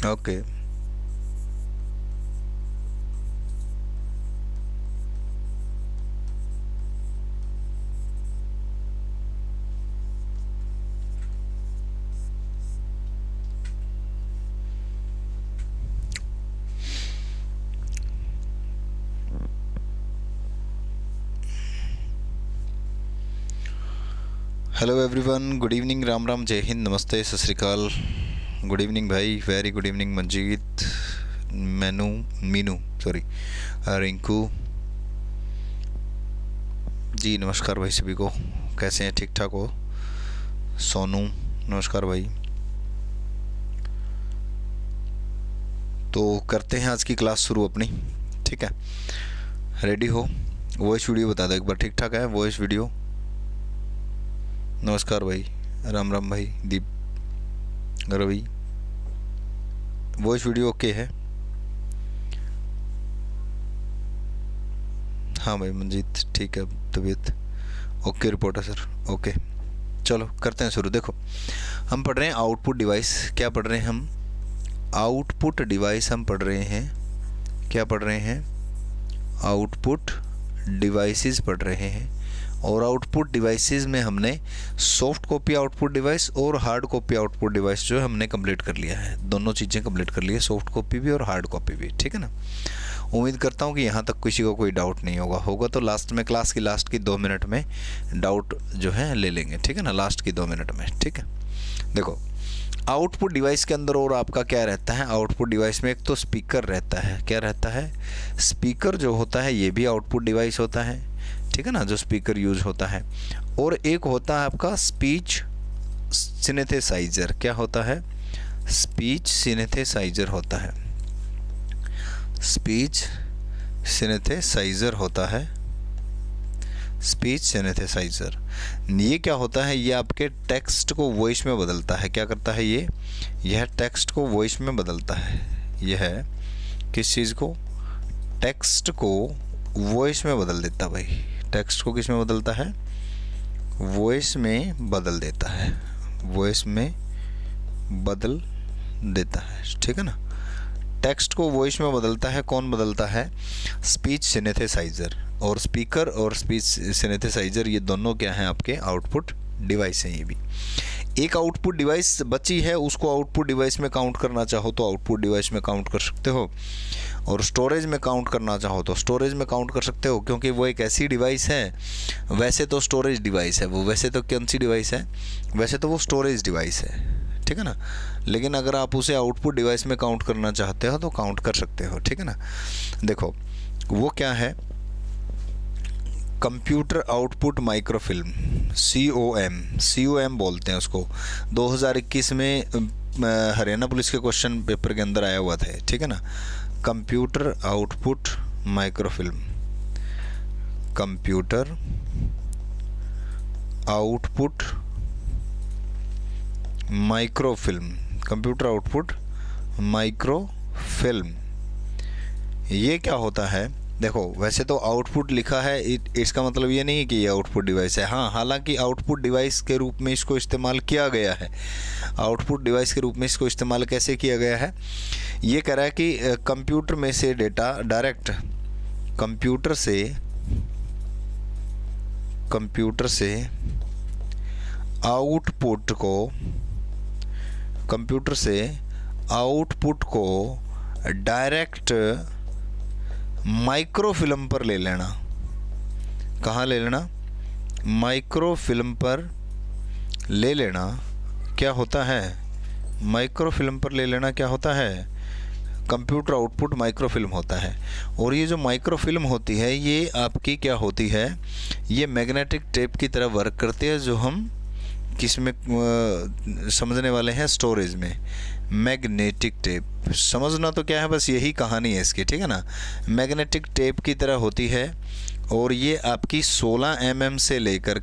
Okay. Hello everyone, good evening, Ram Ram, जय हिंद, नमस्ते, सत श्री अकाल। गुड इवनिंग भाई, वेरी गुड इवनिंग मंजीत, मैनू, मीनू, सॉरी, रिंकू जी, नमस्कार भाई सभी को। कैसे हैं, ठीक ठाक हो? सोनू, नमस्कार भाई। तो करते हैं आज की क्लास शुरू अपनी, ठीक है? रेडी हो? वॉइस वीडियो बता दो एक बार, ठीक ठाक है वॉइस वीडियो? नमस्कार भाई, राम राम भाई, दीप, रवि, वॉइस वीडियो ओके है? हाँ भाई मंजीत, ठीक है, तबीयत ओके, रिपोर्ट है सर, ओके। चलो करते हैं शुरू। देखो, हम पढ़ रहे हैं आउटपुट डिवाइस। क्या पढ़ रहे हैं हम? आउटपुट डिवाइस हम पढ़ रहे हैं। क्या पढ़ रहे हैं? आउटपुट डिवाइसेस पढ़ रहे हैं। और आउटपुट डिवाइसेस में हमने सॉफ्ट कॉपी आउटपुट डिवाइस और हार्ड कॉपी आउटपुट डिवाइस जो है हमने कंप्लीट कर लिया है। दोनों चीज़ें कंप्लीट कर ली है, सॉफ्ट कॉपी भी और हार्ड कॉपी भी, ठीक है ना? उम्मीद करता हूँ कि यहाँ तक किसी को कोई डाउट नहीं होगा तो लास्ट में, क्लास की लास्ट की 2 मिनट में डाउट जो है ले लेंगे, ठीक है ना? लास्ट की 2 मिनट में, ठीक है? देखो, आउटपुट डिवाइस के अंदर और आपका क्या रहता है? आउटपुट डिवाइस में एक तो स्पीकर रहता है। क्या रहता है? स्पीकर जो होता है ये भी आउटपुट डिवाइस होता है, ठीक है ना? जो स्पीकर यूज होता है। और एक होता है आपका स्पीच सिनेथेसाइजर। क्या होता है? स्पीच सिनेथेसाइजर होता है। स्पीच सिनेथेसाइजर होता है। स्पीच सिनेथेसाइजर ये क्या होता है? ये आपके टेक्स्ट को वॉइस में बदलता है। क्या करता है ये? यह टेक्स्ट को वॉइस में बदलता है। यह किस चीज़ को? टेक्स्ट को वॉइस में बदल देता है भाई। टेक्स्ट को किस में बदलता है? वॉइस में बदल देता है। वॉइस में बदल देता है, ठीक है ना? टेक्स्ट को वॉइस में बदलता है। कौन बदलता है? स्पीच सिनेथेसाइजर। और स्पीकर और स्पीच सिनेथेसाइजर ये दोनों क्या हैं? आपके आउटपुट डिवाइस हैं। ये भी एक आउटपुट डिवाइस बची है, उसको आउटपुट डिवाइस में काउंट करना चाहो तो आउटपुट डिवाइस में काउंट कर सकते हो, और स्टोरेज में काउंट करना चाहो तो स्टोरेज में काउंट कर सकते हो, क्योंकि वो एक ऐसी डिवाइस है, वैसे तो स्टोरेज डिवाइस है वो। वैसे तो कौन सी डिवाइस है? वैसे तो वो स्टोरेज डिवाइस है, ठीक है ना? लेकिन अगर आप उसे आउटपुट डिवाइस में काउंट करना चाहते हो तो काउंट कर सकते हो, ठीक है ना? देखो, वो क्या है? कंप्यूटर आउटपुट माइक्रोफिल्म, COM बोलते हैं उसको। 2021 में हरियाणा पुलिस के क्वेश्चन पेपर के अंदर आया हुआ था, ठीक है ना? Computer output microfilm, computer output microfilm, computer output microfilm. ये क्या होता है? देखो, वैसे तो आउटपुट लिखा है, इसका मतलब ये नहीं है कि ये आउटपुट डिवाइस है। हाँ, हालांकि आउटपुट डिवाइस के रूप में इसको इस्तेमाल किया गया है। आउटपुट डिवाइस के रूप में इसको इस्तेमाल कैसे किया गया है? ये कह रहा है कि कंप्यूटर में से डेटा डायरेक्ट कंप्यूटर से आउटपुट को डायरेक्ट माइक्रोफिल्म पर ले लेना। कहाँ ले लेना? माइक्रोफिल्म पर ले लेना। क्या होता है? माइक्रोफिल्म पर ले लेना क्या होता है? कंप्यूटर आउटपुट माइक्रोफिल्म होता है। और ये जो माइक्रोफिल्म होती है ये आपकी क्या होती है? ये मैग्नेटिक टेप की तरह वर्क करती है, जो हम किस में समझने वाले हैं? स्टोरेज में। मैग्नेटिक टेप समझना तो क्या है, बस यही कहानी है इसकी, ठीक है ना? मैग्नेटिक टेप की तरह होती है, और ये आपकी 16 mm से लेकर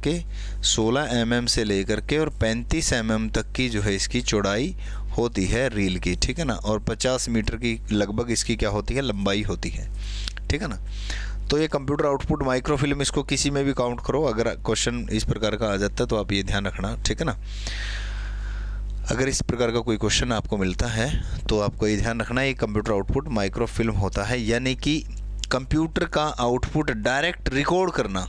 के और 35 mm तक की जो है इसकी चौड़ाई होती है रील की, ठीक है ना? और 50 मीटर की लगभग इसकी क्या होती है? लंबाई होती है, ठीक है ना? तो ये कंप्यूटर आउटपुट माइक्रोफिल्म, इसको किसी में भी काउंट करो। अगर क्वेश्चन इस प्रकार का आ जाता है तो आप ये ध्यान रखना, ठीक है ना? अगर इस प्रकार का कोई क्वेश्चन आपको मिलता है तो आपको ये ध्यान रखना है, ये कंप्यूटर आउटपुट माइक्रोफिल्म होता है, यानी कि कंप्यूटर का आउटपुट डायरेक्ट रिकॉर्ड करना,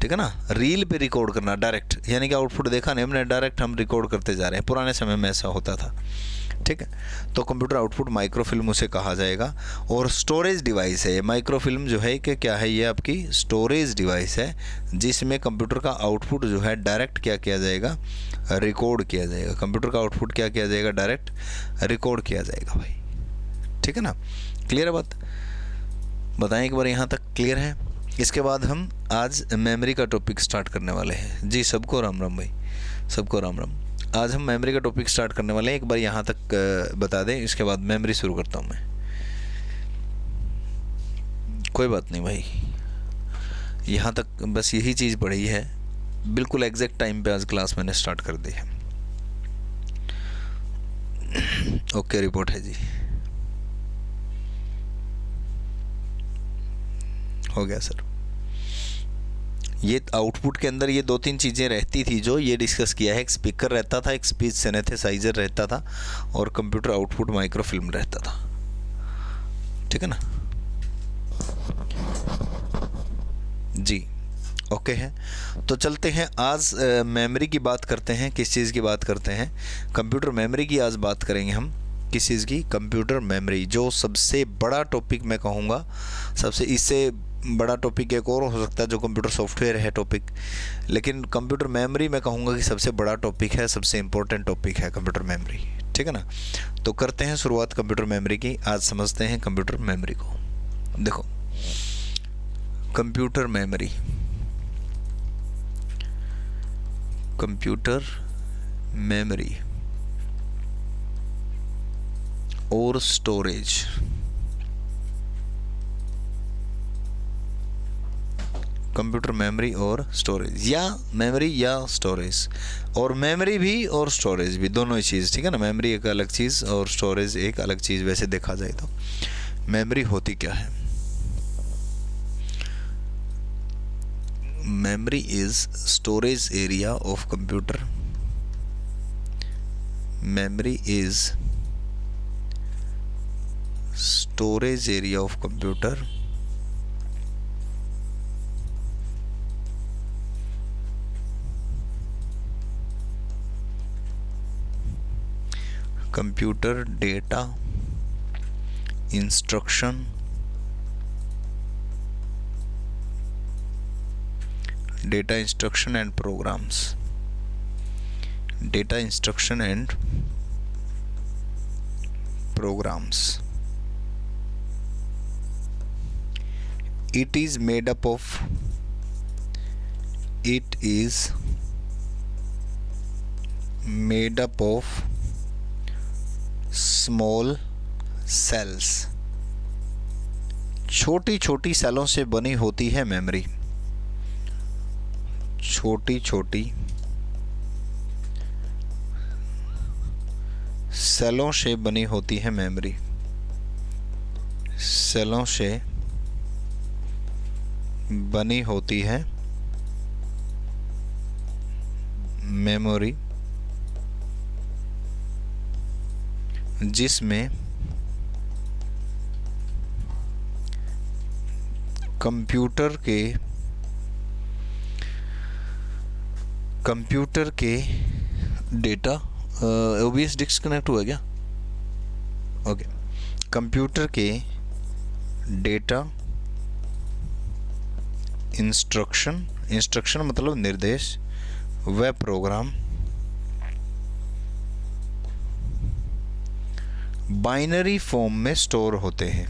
ठीक है ना, रील पे रिकॉर्ड करना डायरेक्ट, यानी कि आउटपुट देखा नहीं हमने, डायरेक्ट हम रिकॉर्ड करते जा रहे हैं। पुराने समय में ऐसा होता था, ठीक है। तो कंप्यूटर आउटपुट माइक्रोफिल्म उसे कहा जाएगा। और स्टोरेज डिवाइस है ये माइक्रोफिल्म जो है कि क्या है, ये आपकी स्टोरेज डिवाइस है जिसमें कंप्यूटर का आउटपुट जो है डायरेक्ट क्या किया जाएगा, रिकॉर्ड किया जाएगा। कंप्यूटर का आउटपुट क्या किया जाएगा, डायरेक्ट रिकॉर्ड किया जाएगा भाई, ठीक है ना। क्लियर है बात, बताएं एक बार यहाँ तक क्लियर है। इसके बाद हम आज मेमोरी का टॉपिक स्टार्ट करने वाले हैं। जी सबको राम राम भाई, सबको राम राम। आज हम मेमोरी का टॉपिक स्टार्ट करने वाले हैं, एक बार यहाँ तक बता दें, इसके बाद मेमोरी शुरू करता हूँ मैं। कोई बात नहीं भाई, यहाँ तक बस यही चीज़ पढ़ी है, बिल्कुल एग्जैक्ट टाइम पे आज क्लास मैंने स्टार्ट कर दी है। ओके रिपोर्ट है जी, हो गया सर। ये आउटपुट के अंदर ये 2-3 चीज़ें रहती थी जो ये डिस्कस किया है। एक स्पीकर रहता था, एक स्पीच सिनेथेसाइजर रहता था, और कंप्यूटर आउटपुट माइक्रोफिल्म रहता था, ठीक है ना जी। ओके है, तो चलते हैं आज मेमोरी की बात करते हैं। किस चीज़ की बात करते हैं, कंप्यूटर मेमोरी की आज बात करेंगे हम। किस चीज़ की, कंप्यूटर मेमोरी, जो सबसे बड़ा टॉपिक मैं कहूँगा, सबसे इससे बड़ा टॉपिक एक और हो सकता है जो कंप्यूटर सॉफ्टवेयर है टॉपिक, लेकिन कंप्यूटर मेमोरी मैं कहूँगा कि सबसे बड़ा टॉपिक है, सबसे इम्पोर्टेंट टॉपिक है कंप्यूटर मेमोरी, ठीक है ना। तो करते हैं शुरुआत कंप्यूटर मेमोरी की, आज समझते हैं कंप्यूटर मेमोरी को। देखो कंप्यूटर मेमोरी, कंप्यूटर मेमोरी और स्टोरेज, कंप्यूटर मेमोरी और स्टोरेज, या मेमोरी या स्टोरेज, और मेमोरी भी और स्टोरेज भी, दोनों ही चीज़, ठीक है ना। मेमोरी एक अलग चीज़ और स्टोरेज एक अलग चीज़। वैसे देखा जाए तो मेमोरी होती क्या है, memory is storage area of computer, memory is storage area of computer computer data instruction and programs, data instruction and programs. It is made up of small cells, छोटी छोटी सेलों से बनी होती है मेमोरी, छोटी छोटी सेलों से बनी होती है मेमोरी, सेलों से बनी होती है मेमोरी, जिसमें कंप्यूटर के डेटा, OBS डिस्कनेक्ट हुआ क्या, ओके, कंप्यूटर के डेटा इंस्ट्रक्शन मतलब निर्देश, व प्रोग्राम बाइनरी फॉर्म में स्टोर होते हैं।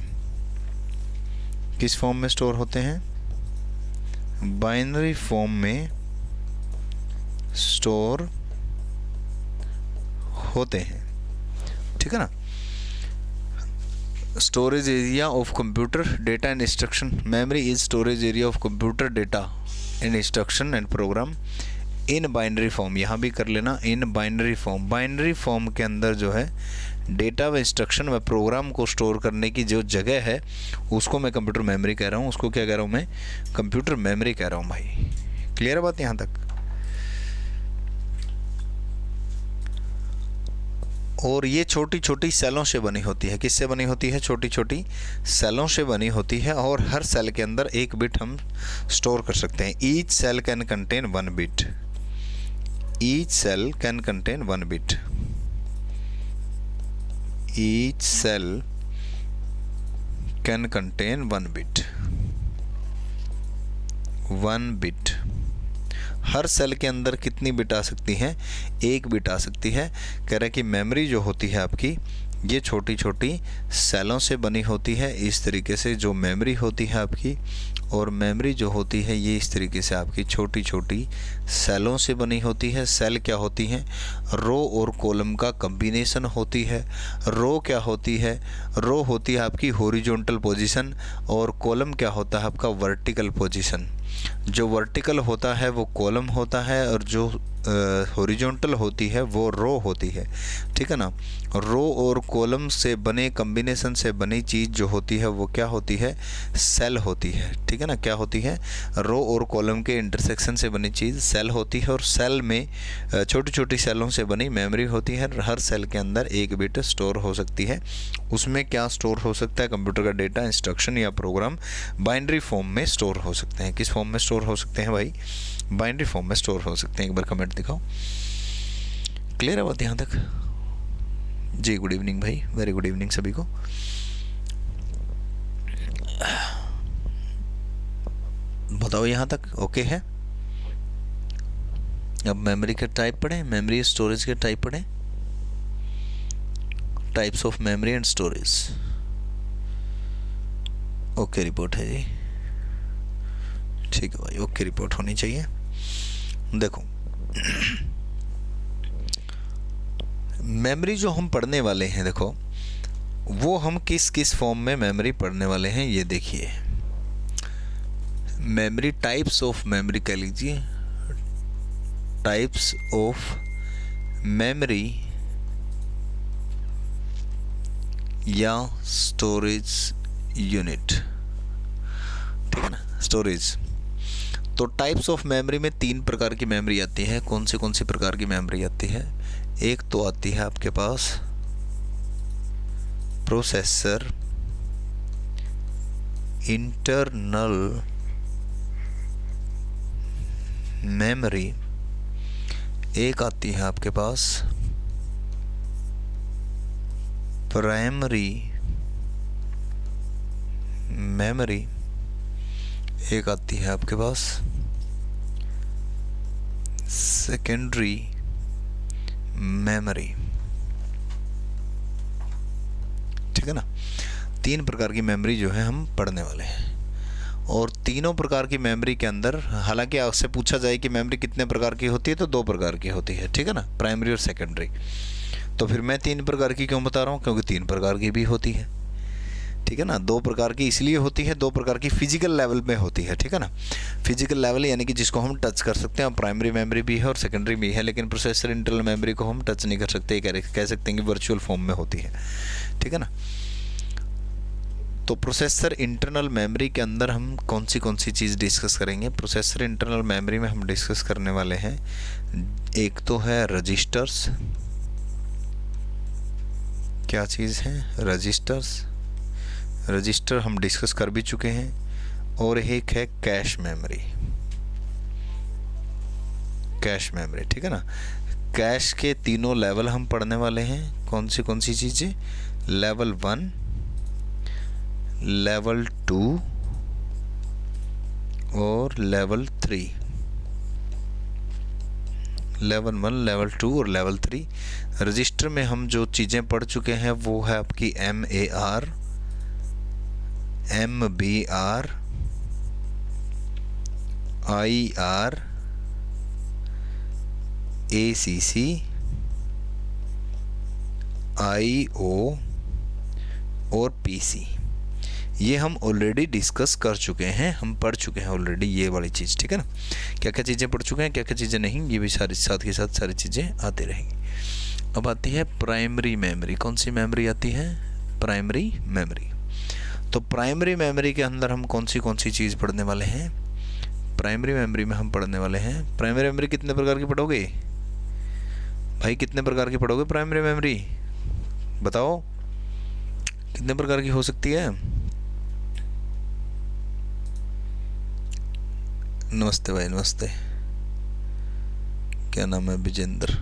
किस फॉर्म में स्टोर होते हैं, बाइनरी फॉर्म में स्टोर होते हैं, ठीक है ना। Storage area of computer data and instruction, memory is storage area of computer data and instruction and program in binary form. यहाँ भी कर लेना, in binary form. Binary form के अंदर जो है डेटा व इंस्ट्रक्शन व प्रोग्राम को स्टोर करने की जो जगह है उसको मैं कंप्यूटर मेमोरी कह रहा हूँ, उसको क्या कह रहा हूँ मैं, कंप्यूटर मेमोरी कह रहा हूँ भाई। क्लियर है बात यहाँ तक। और ये छोटी छोटी सेलों से बनी होती है। किससे बनी होती है? छोटी छोटी सेलों से बनी होती है, और हर सेल के अंदर एक बिट हम स्टोर कर सकते हैं। Each cell can contain 1 bit. Each cell can contain 1 bit. Each cell can contain 1 bit. 1 bit. हर सेल के अंदर कितनी बिट आ सकती हैं? 1 बिट आ सकती है। कह रहा है कि मेमोरी जो होती है आपकी, ये छोटी छोटी सेलों से बनी होती है। इस तरीके से जो मेमोरी होती है आपकी, और मेमोरी जो होती है ये इस तरीके से आपकी छोटी छोटी सेलों से बनी होती है। सेल क्या होती हैं? रो और कॉलम का कॉम्बिनेशन होती है। रो क्या होती है? रो होती है आपकी हॉरिजॉन्टल पोजीशन, और कॉलम क्या होता है आपका? Vertical position. जो वर्टिकल होता है वो कॉलम होता है, और जो हॉरिजॉन्टल होती है वो रो होती है। ठीक है ना? रो और कॉलम से बने कॉम्बिनेशन से बनी चीज़ जो होती है वो क्या होती है? सेल होती है। ठीक है ना? क्या होती है? रो और कॉलम के इंटरसेक्शन से बनी चीज़ सेल होती है, और सेल में छोटी छोटी सेलों से बनी मेमोरी होती है। हर सेल के अंदर 1 बिट स्टोर हो सकती है। उसमें क्या स्टोर हो सकता है? कंप्यूटर का डेटा, इंस्ट्रक्शन या प्रोग्राम बाइनरी फॉर्म में स्टोर हो सकते हैं। किस फॉर्म में स्टोर हो सकते हैं भाई? बाइनरी फॉर्म में स्टोर हो सकते हैं। एक बार कमेंट दिखाओ। क्लियर है बात यहाँ तक? जी गुड इवनिंग भाई, वेरी गुड इवनिंग सभी को। बताओ यहाँ तक ओके है? अब मेमोरी के टाइप पढ़ें, मेमोरी स्टोरेज के टाइप पढ़ें। Types of memory and storage. Okay report है जी, ठीक है भाई, ओके रिपोर्ट होनी चाहिए। देखो मेमोरी जो हम पढ़ने वाले हैं, देखो वो हम किस किस फॉर्म में मेमोरी पढ़ने वाले हैं ये देखिए। मेमोरी टाइप्स ऑफ मेमोरी कह लीजिए, टाइप्स ऑफ मेमोरी या स्टोरेज यूनिट। ठीक है ना? स्टोरेज। तो टाइप्स ऑफ मेमोरी में 3 प्रकार की मेमोरी आती है। कौन सी प्रकार की मेमोरी आती है? एक तो आती है आपके पास प्रोसेसर इंटरनल मेमोरी, एक आती है आपके पास प्राइमरी मेमोरी, एक आती है आपके पास सेकेंडरी मेमोरी। ठीक है ना? 3 प्रकार की मेमोरी जो है हम पढ़ने वाले हैं, और तीनों प्रकार की मेमोरी के अंदर, हालांकि आपसे पूछा जाए कि मेमोरी कितने प्रकार की होती है, तो 2 प्रकार की होती है। ठीक है ना? प्राइमरी और सेकेंडरी। तो फिर मैं 3 प्रकार की क्यों बता रहा हूँ? क्योंकि 3 प्रकार की भी होती है। ठीक है ना? 2 प्रकार की इसलिए होती है, 2 प्रकार की फिजिकल लेवल में होती है। ठीक है ना? फिजिकल लेवल यानी कि जिसको हम टच कर सकते हैं, प्राइमरी मेमोरी भी है और सेकेंडरी भी है, लेकिन प्रोसेसर इंटरनल मेमोरी को हम टच नहीं कर सकते, कह सकते हैं कि वर्चुअल फॉर्म में होती है। ठीक है ना? तो प्रोसेसर इंटरनल मेमोरी के अंदर हम कौन सी चीज़ डिस्कस करेंगे? प्रोसेसर इंटरनल मेमोरी में हम डिस्कस करने वाले हैं, एक तो है रजिस्टर्स। क्या चीज़ है? रजिस्टर्स। रजिस्टर हम डिस्कस कर भी चुके हैं। और एक है कैश मेमोरी। Cache memory. ठीक है ना? कैश के तीनों लेवल हम पढ़ने वाले हैं। कौन सी चीज़ें? लेवल 1, लेवल 2 और लेवल 3। लेवल 1, लेवल 2 और लेवल 3। रजिस्टर में हम जो चीज़ें पढ़ चुके हैं वो है आपकी MAR, MBR, IR, ACC, IO और PC। ये हम ऑलरेडी डिस्कस कर चुके हैं, हम पढ़ चुके हैं ऑलरेडी ये वाली चीज़। ठीक है ना? क्या क्या चीज़ें पढ़ चुके हैं, क्या क्या चीज़ें नहीं, ये भी सारी साथ के साथ सारी चीज़ें आती रहेंगी। अब आती है प्राइमरी मेमोरी। कौन सी मेमोरी आती है? Primary memory. तो प्राइमरी मेमोरी के अंदर हम कौन सी चीज़ पढ़ने वाले हैं? प्राइमरी मेमोरी में हम पढ़ने वाले हैं, प्राइमरी मेमोरी कितने प्रकार की पढ़ोगे भाई? कितने प्रकार की पढ़ोगे प्राइमरी मेमोरी? बताओ कितने प्रकार की हो सकती है? नमस्ते भाई, नमस्ते। क्या नाम है? विजेंद्र।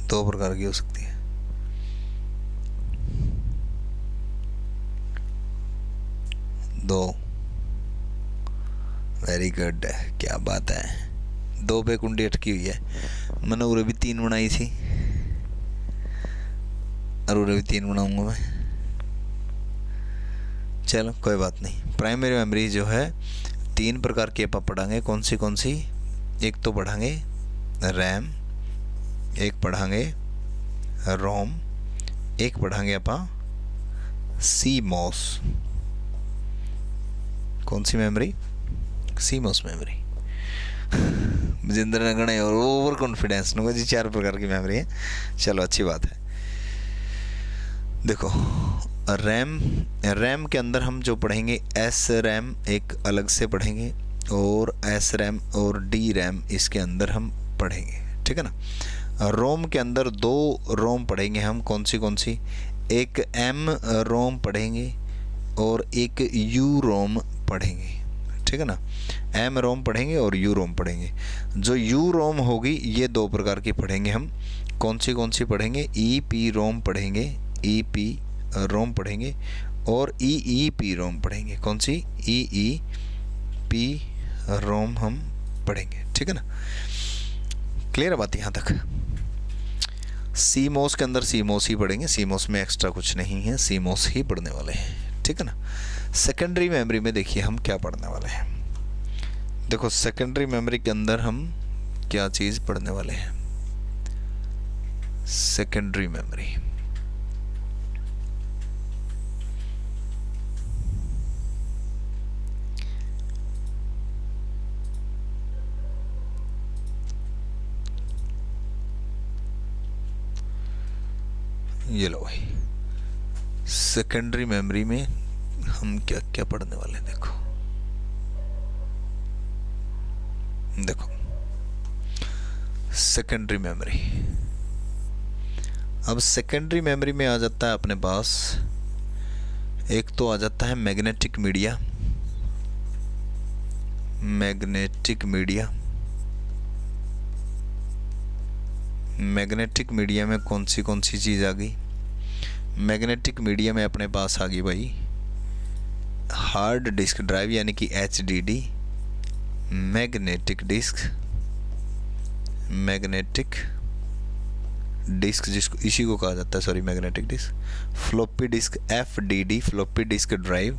2 प्रकार की हो सकती है। दो। वेरी गुड, क्या बात है। 2 पे कुंडी अटकी हुई है। मैंने उरे भी 3 बनाई थी और उरे भी 3 बनाऊंगा मैं। चलो कोई बात नहीं। प्राइमरी मेमोरी जो है 3 प्रकार की अपन पढ़ाएंगे। कौन सी? एक तो पढ़ाएंगे रैम, एक पढ़ाएंगे रोम, एक पढ़ाएंगे अपन सीमॉस। कौन सी मेमोरी? CMOS memory. जिंदर नगणे और ओवर कॉन्फिडेंस नो जी 4 प्रकार की मेमोरी है। चलो अच्छी बात है। देखो रैम के अंदर हम जो पढ़ेंगे एस रैम एक अलग से पढ़ेंगे और एस रैम और डी रैम इसके अंदर हम पढ़ेंगे, ठीक है ना। रोम के अंदर 2 रोम पढ़ेंगे हम। कौन सी? एक एम रोम पढ़ेंगे और एक यू रोम पढ़ेंगे, ठीक है ना। एम रोम पढ़ेंगे और यू रोम पढ़ेंगे। जो यू रोम होगी ये 2 प्रकार की पढ़ेंगे हम। कौन सी पढ़ेंगे? ई पी रोम पढ़ेंगे, ई पी रोम पढ़ेंगे और ई पी रोम पढ़ेंगे। कौन सी? ई पी रोम हम पढ़ेंगे, ठीक है ना। क्लियर है बात यहाँ तक? सीमोस के अंदर सीमोस ही पढ़ेंगे, सीमोस में एक्स्ट्रा कुछ नहीं है, सीमोस ही पढ़ने वाले हैं, ठीक है ना। सेकेंडरी मेमोरी में देखिए हम क्या पढ़ने वाले हैं। देखो सेकेंडरी मेमोरी के अंदर हम क्या चीज़ पढ़ने वाले हैं। सेकेंडरी मेमोरी ये लो भाई, सेकेंडरी मेमोरी में हम क्या क्या पढ़ने वाले हैं। देखो सेकेंडरी मेमोरी। अब सेकेंडरी मेमोरी में आ जाता है अपने पास, एक तो आ जाता है मैग्नेटिक मीडिया। मैग्नेटिक मीडिया में कौन सी चीज़ आ गई? मैग्नेटिक मीडिया में अपने पास आ गई भाई हार्ड डिस्क ड्राइव यानी कि HDD, मैग्नेटिक डिस्क जिसको इसी को कहा जाता है, sorry magnetic disk, floppy disk FDD floppy disk drive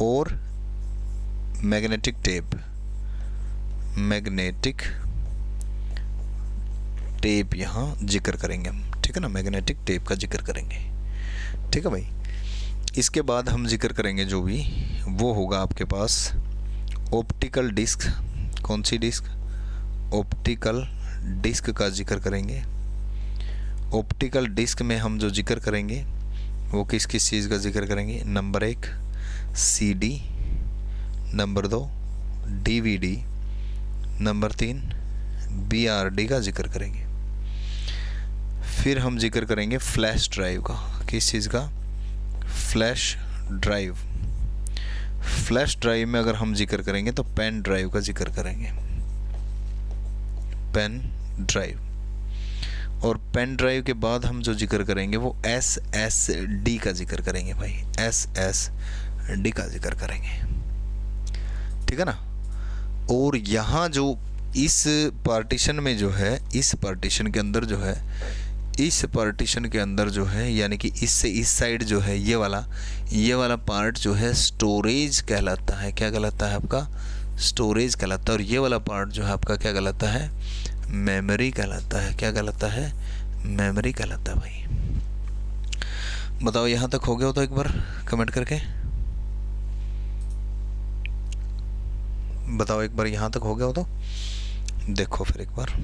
और मैग्नेटिक टेप यहाँ जिक्र करेंगे हम, ठीक है ना। मैग्नेटिक टेप का जिक्र करेंगे, ठीक है भाई। इसके बाद हम जिक्र करेंगे जो भी वो होगा आपके पास ऑप्टिकल डिस्क। कौन सी डिस्क? ऑप्टिकल डिस्क का जिक्र करेंगे। ऑप्टिकल डिस्क में हम जो जिक्र करेंगे वो किस चीज़ का जिक्र करेंगे? Number 1 CD, number 2 DVD, number 3 BRD का जिक्र करेंगे। फिर हम जिक्र करेंगे फ्लैश ड्राइव का। किस चीज़ का? फ्लैश ड्राइव में अगर हम जिक्र करेंगे तो पेन ड्राइव का जिक्र करेंगे, पेन ड्राइव। और पेन ड्राइव के बाद हम जो जिक्र करेंगे वो SSD का जिक्र करेंगे भाई, SSD का जिक्र करेंगे, ठीक है ना। और यहाँ जो इस पार्टीशन में जो है, इस पार्टीशन के अंदर जो है यानी कि इससे इस साइड जो है ये वाला पार्ट जो है स्टोरेज कहलाता है। क्या कहलाता है आपका? स्टोरेज कहलाता है। और ये वाला पार्ट जो है आपका क्या कहलाता है? मेमोरी कहलाता है। क्या कहलाता है? मेमोरी कहलाता है भाई। बताओ यहाँ तक हो गया हो तो एक बार कमेंट करके बताओ, एक बार यहाँ तक हो गया हो तो देखो फिर एक बार।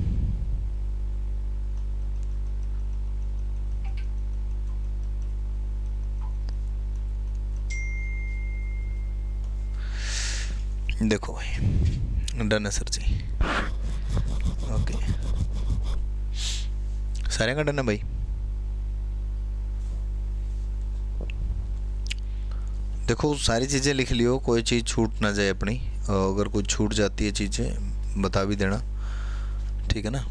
देखो भाई डन है सर जी, ओके। सारे का डन है भाई। देखो सारी चीज़ें लिख लियो, कोई चीज़ छूट ना जाए अपनी, और अगर कोई छूट जाती है चीज़ें बता भी देना, ठीक है ना।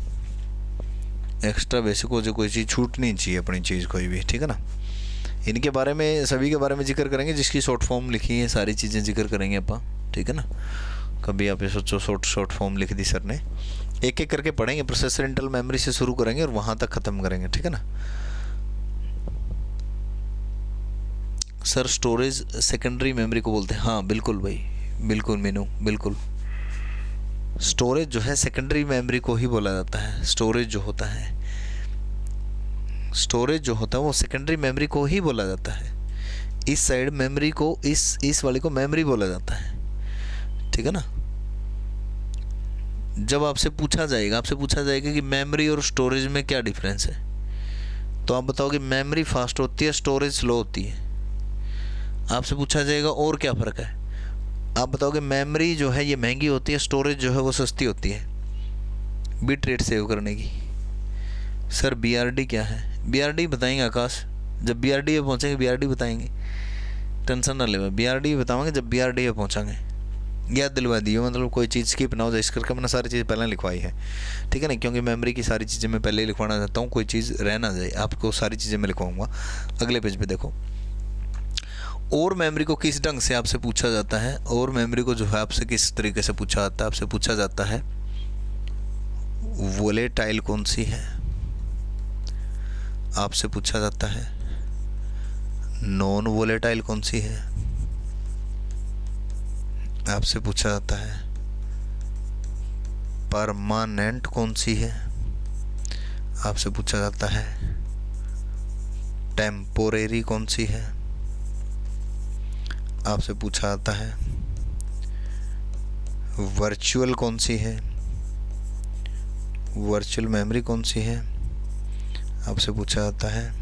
एक्स्ट्रा बेसिक हो जो कोई चीज़ छूट नहीं चाहिए अपनी चीज़ कोई भी, ठीक है ना। इनके बारे में सभी के बारे में जिक्र करेंगे, जिसकी शॉर्ट फॉर्म लिखी है सारी चीज़ें जिक्र करेंगे अपन, ठीक है ना। कभी आप ये सोचो शॉर्ट फॉर्म लिख दी सर ने, एक एक करके पढ़ेंगे। प्रोसेसर इंटरनल मेमोरी से शुरू करेंगे और वहाँ तक ख़त्म करेंगे, ठीक है ना। सर स्टोरेज सेकेंडरी मेमोरी को बोलते हैं, हाँ बिल्कुल भाई, बिल्कुल मीनू, बिल्कुल। स्टोरेज जो है सेकेंडरी मेमोरी को ही बोला जाता है। स्टोरेज जो होता है, स्टोरेज जो होता है वो सेकेंडरी मेमोरी को ही बोला जाता है। इस साइड मेमोरी को, इस वाले को मेमोरी बोला जाता है, ठीक है ना। जब आपसे पूछा जाएगा कि मेमोरी और स्टोरेज में क्या डिफरेंस है, तो आप बताओगे मेमोरी फास्ट होती है, स्टोरेज स्लो होती है। आपसे पूछा जाएगा और क्या फ़र्क है, आप बताओगे मेमोरी जो है ये महंगी होती है, स्टोरेज जो है वो सस्ती होती है बिट रेट सेव करने की। सर BRD क्या है, BRD बताएंगे आकाश, जब BRD पे पहुँचेंगे BRD बताएंगे, टेंशन ना ले, BRD बताओगे जब BRD पे पहुँचेंगे। याद दिलवा दियो, मतलब कोई चीज़ स्किप ना हो जाए, इस करके मैंने सारी चीज़ें पहले लिखवाई है, ठीक है ना। क्योंकि मेमोरी की सारी चीज़ें मैं पहले ही लिखवाना चाहता हूँ, कोई चीज़ रह ना जाए, आपको सारी चीज़ें मैं लिखवाऊँगा। अगले पेज पे देखो, और मेमोरी को किस ढंग से आपसे पूछा जाता है, और मेमोरी को जो है आपसे किस तरीके से पूछा जाता है। आपसे पूछा जाता है वोलेटाइल कौन सी है, आपसे पूछा जाता है नॉन वोलेटाइल कौन सी है, आपसे पूछा जाता है परमानेंट कौन सी है, आपसे पूछा जाता है टेम्पोरेरी कौन सी है, आपसे पूछा जाता है वर्चुअल कौन सी है, वर्चुअल मेमोरी कौन सी है, आपसे पूछा जाता है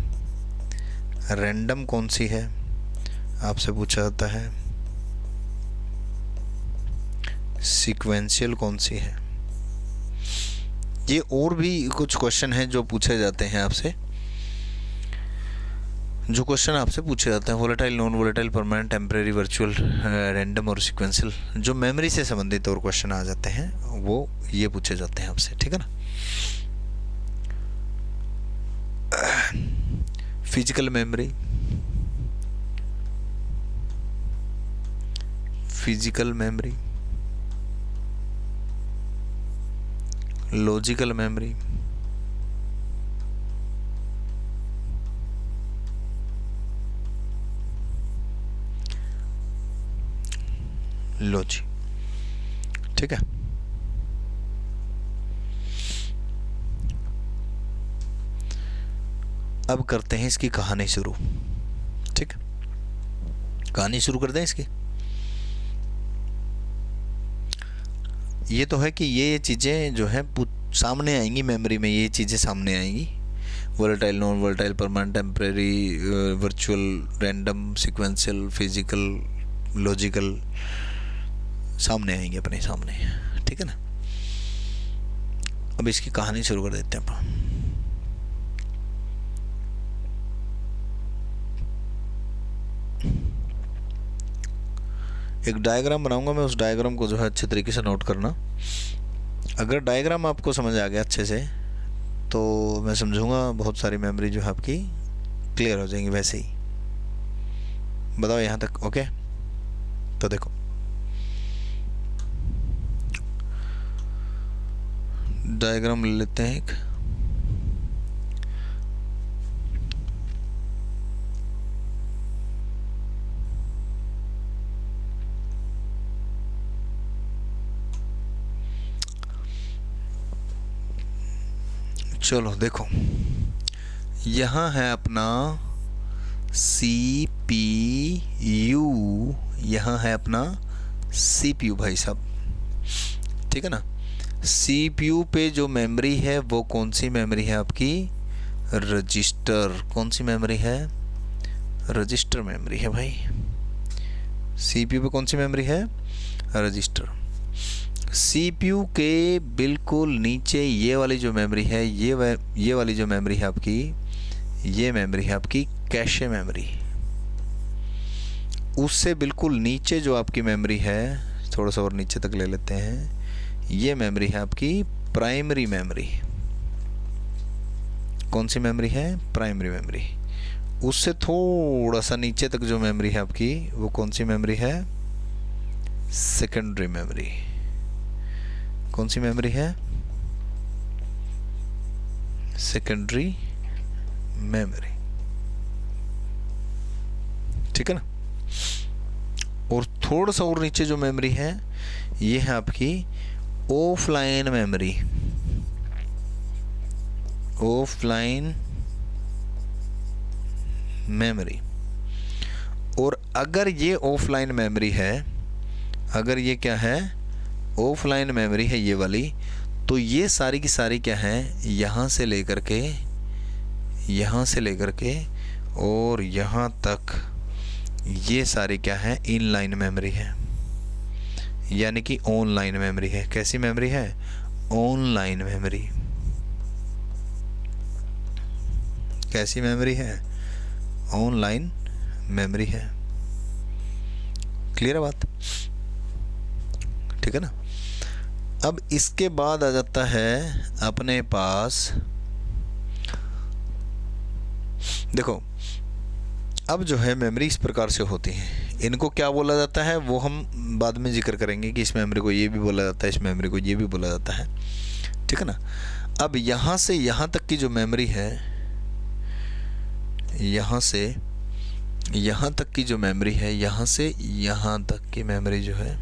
रैंडम कौन सी है, आपसे पूछा जाता है सीक्वेंशियल कौन सी है। ये और भी कुछ क्वेश्चन हैं जो पूछे जाते हैं आपसे, जो क्वेश्चन आपसे पूछे जाते हैं volatile, non volatile, permanent, temporary, virtual, random और सीक्वेंशियल, जो मेमोरी से संबंधित और क्वेश्चन आ जाते हैं वो ये पूछे जाते हैं आपसे, ठीक है ना। Physical memory, physical memory, logical memory, logic, ठीक है। अब करते हैं इसकी कहानी शुरू, ठीक, कहानी शुरू कर दें इसकी। ये तो है कि ये चीज़ें जो है सामने आएंगी मेमोरी में, ये चीज़ें सामने आएंगी, volatile, non volatile, permanent, temporary, virtual, random, sequential, physical, logical, सामने आएंगे अपने सामने, ठीक है ना। अब इसकी कहानी शुरू कर देते हैं अपन। एक डायग्राम बनाऊंगा मैं, उस डायग्राम को जो है अच्छे तरीके से नोट करना। अगर डायग्राम आपको समझ आ गया अच्छे से तो मैं समझूंगा बहुत सारी मेमोरी जो है आपकी क्लियर हो जाएंगी। वैसे ही बताओ यहाँ तक ओके। तो देखो डायग्राम ले लेते हैं एक। चलो देखो यहाँ है अपना CPU, यहाँ है अपना CPU भाई साहब, ठीक है ना। CPU पे जो मेमोरी है वो कौन सी मेमोरी है आपकी, रजिस्टर। कौन सी मेमोरी है, रजिस्टर मेमोरी है भाई। CPU पे कौन सी मेमोरी है, रजिस्टर। सीपीयू के बिल्कुल नीचे ये वाली जो मेमोरी है, ये वाली जो मेमोरी है आपकी, ये मेमोरी है आपकी कैशे मेमोरी। उससे बिल्कुल नीचे जो आपकी मेमोरी है, थोड़ा सा और नीचे तक ले लेते हैं, ये मेमोरी है आपकी प्राइमरी मेमोरी। कौन सी मेमोरी है? Primary memory. उससे थोड़ा सा नीचे तक जो मेमोरी है आपकी, वो कौन सी मेमोरी है? Secondary memory. कौन सी मेमोरी है? Secondary memory. ठीक है ना। और थोड़ा सा और नीचे जो मेमोरी है, ये है आपकी ऑफलाइन मेमोरी। Offline memory. और अगर ये ऑफलाइन मेमोरी है, अगर ये क्या है? ऑफलाइन मेमोरी है ये वाली, तो ये सारी की सारी क्या है? यहाँ से लेकर के, यहाँ से लेकर के और यहाँ तक ये सारी क्या है? इनलाइन मेमोरी है, यानी कि ऑनलाइन मेमोरी है। कैसी मेमोरी है? Online memory. कैसी मेमोरी है? ऑनलाइन मेमोरी है। क्लियर है बात? ठीक है ना। अब इसके बाद आ जाता है अपने पास, देखो अब जो है मेमोरी इस प्रकार से होती है। इनको क्या बोला जाता है वो हम बाद में जिक्र करेंगे कि इस मेमोरी को ये भी बोला जाता है, इस मेमोरी को ये भी बोला जाता है। ठीक है ना। अब यहाँ से यहाँ तक की जो मेमोरी है, यहाँ से यहाँ तक की जो मेमोरी है, यहाँ से यहाँ तक की मेमोरी जो है,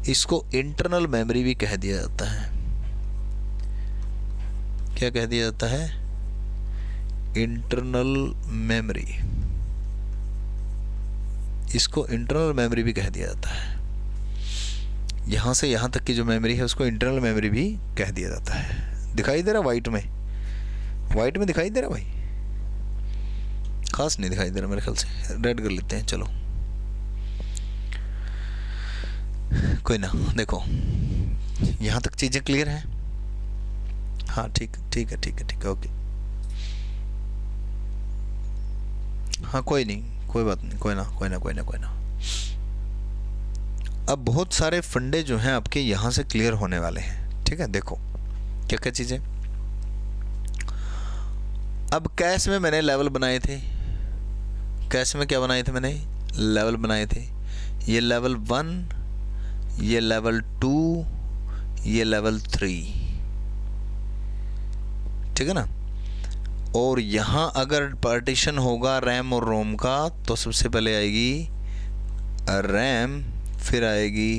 इसको इंटरनल मेमोरी भी कह दिया जाता है। क्या कह दिया जाता है? Internal memory. इसको इंटरनल मेमोरी भी कह दिया जाता है। यहाँ से यहाँ तक की जो मेमोरी है उसको इंटरनल मेमोरी भी कह दिया जाता है। दिखाई दे रहा वाइट में? वाइट में दिखाई दे रहा भाई? खास नहीं दिखाई दे रहा मेरे ख्याल से। रेड कर लेते हैं, चलो कोई ना। देखो यहाँ तक चीज़ें क्लियर हैं? हाँ ठीक ठीक है, ठीक है, ठीक है, ओके। हाँ कोई नहीं, कोई बात नहीं, कोई ना, कोई ना, कोई ना, कोई ना। अब बहुत सारे फंडे जो हैं आपके यहाँ से क्लियर होने वाले हैं। ठीक है, देखो क्या क्या चीज़ें। अब कैश में मैंने लेवल बनाए थे। कैश में क्या बनाए थे मैंने? लेवल बनाए थे। ये लेवल 1, ये लेवल 2, ये लेवल 3। ठीक है ना। और यहाँ अगर पार्टीशन होगा रैम और रोम का, तो सबसे पहले आएगी रैम, फिर आएगी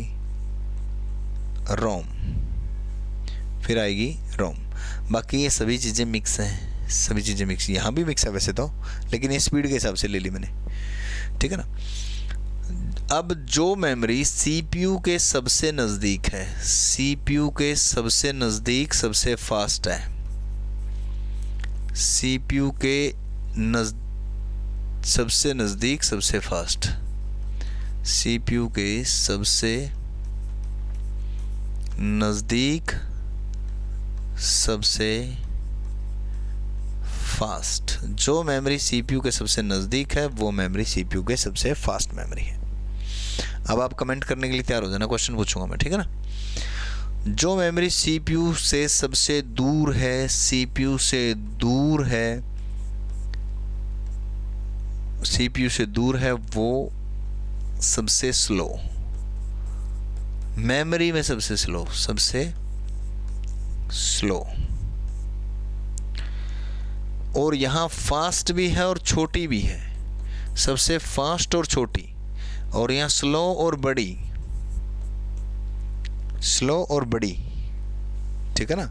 रोम, फिर आएगी रोम। बाकी ये सभी चीज़ें मिक्स हैं, सभी चीज़ें मिक्स। यहाँ भी मिक्स है वैसे तो, लेकिन ये स्पीड के हिसाब से ले ली मैंने। ठीक है ना। अब जो मेमोरी सीपीयू के सबसे नज़दीक है, सीपीयू के सबसे नज़दीक सबसे फास्ट है, सीपीयू के सबसे नज़दीक सबसे फास्ट, सीपीयू के सबसे नज़दीक सबसे फास्ट, जो मेमोरी सीपीयू के सबसे नज़दीक है वो मेमोरी सीपीयू के सबसे फास्ट मेमोरी है। अब आप कमेंट करने के लिए तैयार हो जाना, क्वेश्चन पूछूंगा मैं। ठीक है ना। जो मेमोरी सीपीयू से सबसे दूर है, सीपीयू से दूर है, सीपीयू से दूर है, वो सबसे स्लो, मेमोरी में सबसे स्लो, सबसे स्लो। और यहाँ फास्ट भी है और छोटी भी है, सबसे फास्ट और छोटी। और यहाँ स्लो और बड़ी, स्लो और बड़ी। ठीक है ना।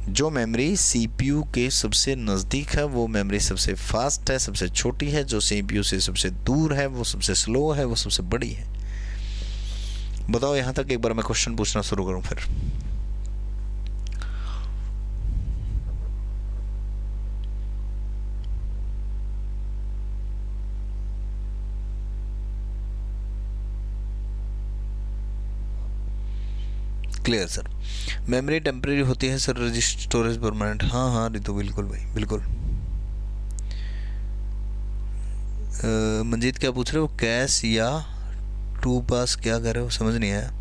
जो मेमोरी सीपीयू के सबसे नज़दीक है वो मेमोरी सबसे फास्ट है, सबसे छोटी है। जो सीपीयू से सबसे दूर है वो सबसे स्लो है, वो सबसे बड़ी है। बताओ यहाँ तक। एक बार मैं क्वेश्चन पूछना शुरू करूँ फिर। Clear sir. मेमोरी टेम्परेरी होती है सर, रजिस्टर स्टोरेज परमानेंट। हाँ हाँ रितु, बिल्कुल भाई बिल्कुल। मंजीत क्या पूछ रहे हो, कैश या टू पास, क्या कर रहे हो, समझ नहीं आया।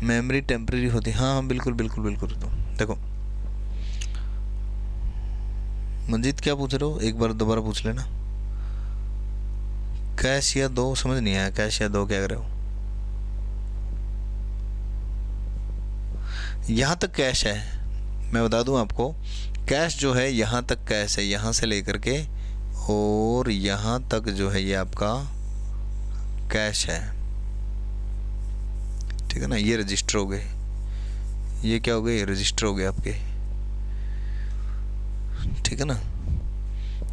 मेमोरी टेम्परेरी होती है, हाँ हाँ बिल्कुल बिल्कुल बिल्कुल रितु। देखो मंजीत क्या पूछ रहे हो, एक बार दोबारा पूछ लेना। कैश या दो, समझ नहीं आया, कैश या दो क्या कर रहे हो। यहाँ तक कैश है, मैं बता दूं आपको, कैश जो है यहाँ तक कैश है, यहाँ से लेकर के और यहाँ तक जो है ये आपका कैश है, ठीक है ना। ये रजिस्टर हो गए, ये क्या हो गए, ये रजिस्टर हो गए आपके, ठीक है ना।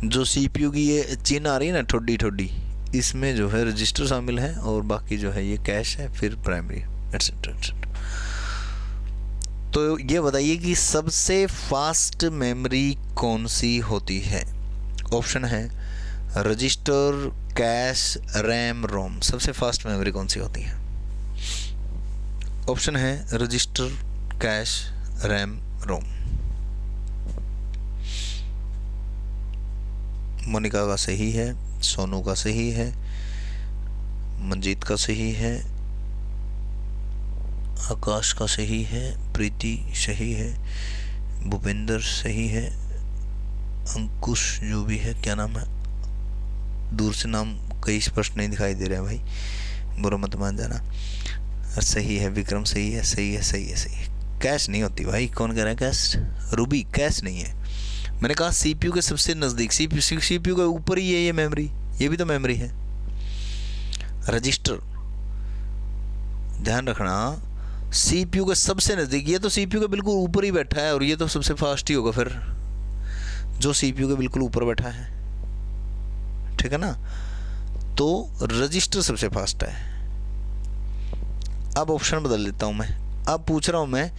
जो सीपीयू की ये चिन्ह आ रही है ना ठोडी ठोडी, इसमें जो है रजिस्टर शामिल है और बाकी जो है ये कैश है, फिर प्राइमरी एटसेट्रा एटसेट्रा। तो ये बताइए कि सबसे फास्ट मेमोरी कौन सी होती है। ऑप्शन है रजिस्टर, कैश, रैम, रोम। सबसे फास्ट मेमोरी कौन सी होती है। ऑप्शन है रजिस्टर, कैश, रैम, रोम। मोनिका का सही है, सोनू का सही है, मंजीत का सही है, आकाश का सही है, प्रीति सही है, भूपेंद्र सही है, अंकुश जो भी है, क्या नाम है, दूर से नाम कई स्पष्ट नहीं दिखाई दे रहे हैं भाई, बुरा मत मान जाना। सही है, विक्रम सही है, सही है, सही है, सही है। कैश नहीं होती भाई, कौन कह रहा है कैश, रूबी कैश नहीं है। मैंने कहा सीपीयू के सबसे नज़दीक, सीपीयू के ऊपर ही है ये मेमोरी, ये भी तो मेमोरी है। रजिस्टर, ध्यान रखना, सीपीयू के सबसे नज़दीक, ये तो सीपीयू के बिल्कुल ऊपर ही बैठा है और ये तो सबसे फास्ट ही होगा फिर, जो सीपीयू के बिल्कुल ऊपर बैठा है, ठीक है ना। तो रजिस्टर सबसे फास्ट है। अब ऑप्शन बदल देता हूँ मैं, अब पूछ रहा हूँ मैं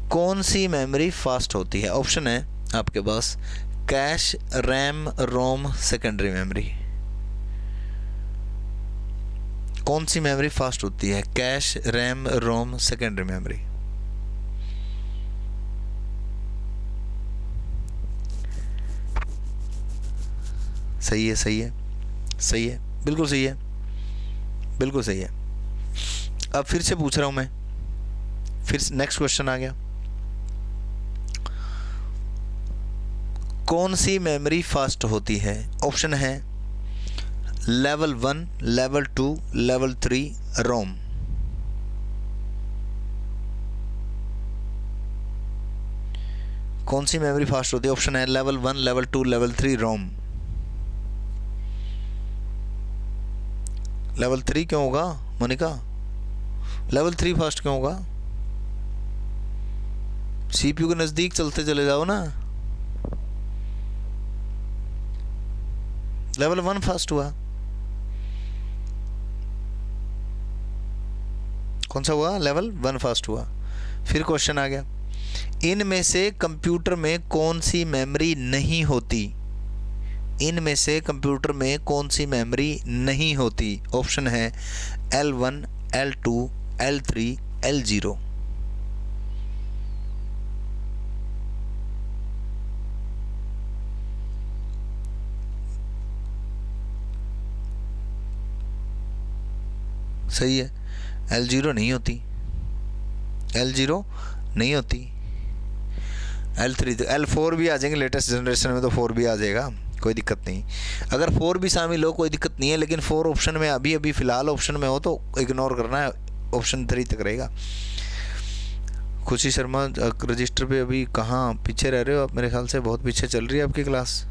कौन सी मेमोरी फास्ट होती है। ऑप्शन है आपके पास कैश, रैम, रोम, सेकेंडरी मेमोरी। कौन सी मेमोरी फास्ट होती है, कैश, रैम, रोम, सेकेंडरी मेमोरी। सही है, सही है, सही है, बिल्कुल सही है, बिल्कुल सही है। अब फिर से पूछ रहा हूं मैं, फिर नेक्स्ट क्वेश्चन आ गया, कौन सी मेमोरी फास्ट होती है। ऑप्शन है लेवल 1, लेवल 2, लेवल 3 रोम। कौन सी मेमोरी फास्ट होती है। ऑप्शन है लेवल 1, लेवल 2, लेवल 3 रोम। लेवल 3 क्यों होगा मोनिका, लेवल 3 फास्ट क्यों होगा। सीपीयू के नजदीक चलते चले जाओ ना। लेवल 1 फास्ट हुआ, कौन सा हुआ, लेवल 1 फास्ट हुआ। फिर क्वेश्चन आ गया, इनमें से कंप्यूटर में कौन सी मेमोरी नहीं होती। इनमें से कंप्यूटर में कौन सी मेमोरी नहीं होती। ऑप्शन है L1, L2, L3, L0। सही है, L0 नहीं होती, L0 नहीं होती। L3 तो L4 भी आ जाएंगे, लेटेस्ट जनरेशन में तो 4 भी आ जाएगा, कोई दिक्कत नहीं। अगर 4 भी शामिल हो कोई दिक्कत नहीं है, लेकिन 4 ऑप्शन में अभी अभी फ़िलहाल ऑप्शन में हो तो इग्नोर करना है, ऑप्शन 3 तक रहेगा। खुशी शर्मा रजिस्टर पे अभी कहाँ पीछे रह रहे हो आप, मेरे ख्याल से बहुत पीछे चल रही है आपकी क्लास।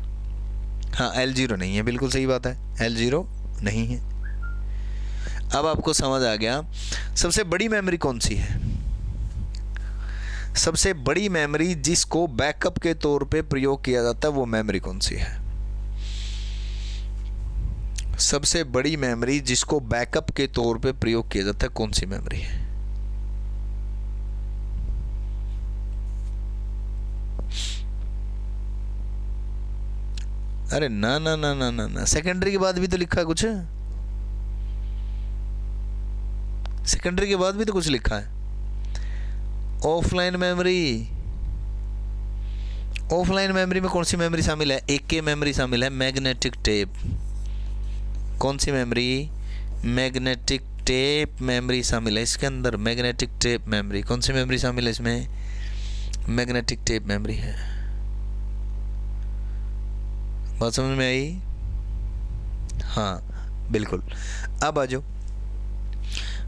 हाँ L0 नहीं है, बिल्कुल सही बात है, L0 नहीं है। अब आपको समझ आ गया सबसे बड़ी मेमोरी कौन सी है। सबसे बड़ी मेमोरी जिसको बैकअप के तौर पे प्रयोग किया जाता है वो मेमोरी कौन सी है। सबसे बड़ी मेमोरी जिसको बैकअप के तौर पे प्रयोग किया जाता है कौन सी मेमोरी है। अरे ना ना ना ना ना ना, सेकेंडरी के बाद भी तो लिखा है कुछ, सेकेंडरी के बाद भी तो कुछ लिखा है। ऑफलाइन मेमोरी, ऑफलाइन मेमोरी में कौन सी मेमोरी शामिल है? एक के मेमोरी शामिल है, मैग्नेटिक टेप। कौन सी मेमोरी? मैग्नेटिक टेप मेमोरी शामिल है इसके अंदर, मैग्नेटिक टेप मेमोरी। कौन सी मेमोरी शामिल है इसमें? मैग्नेटिक टेप मेमोरी है। बात समझ में आई? हाँ बिल्कुल। अब आ जाओ,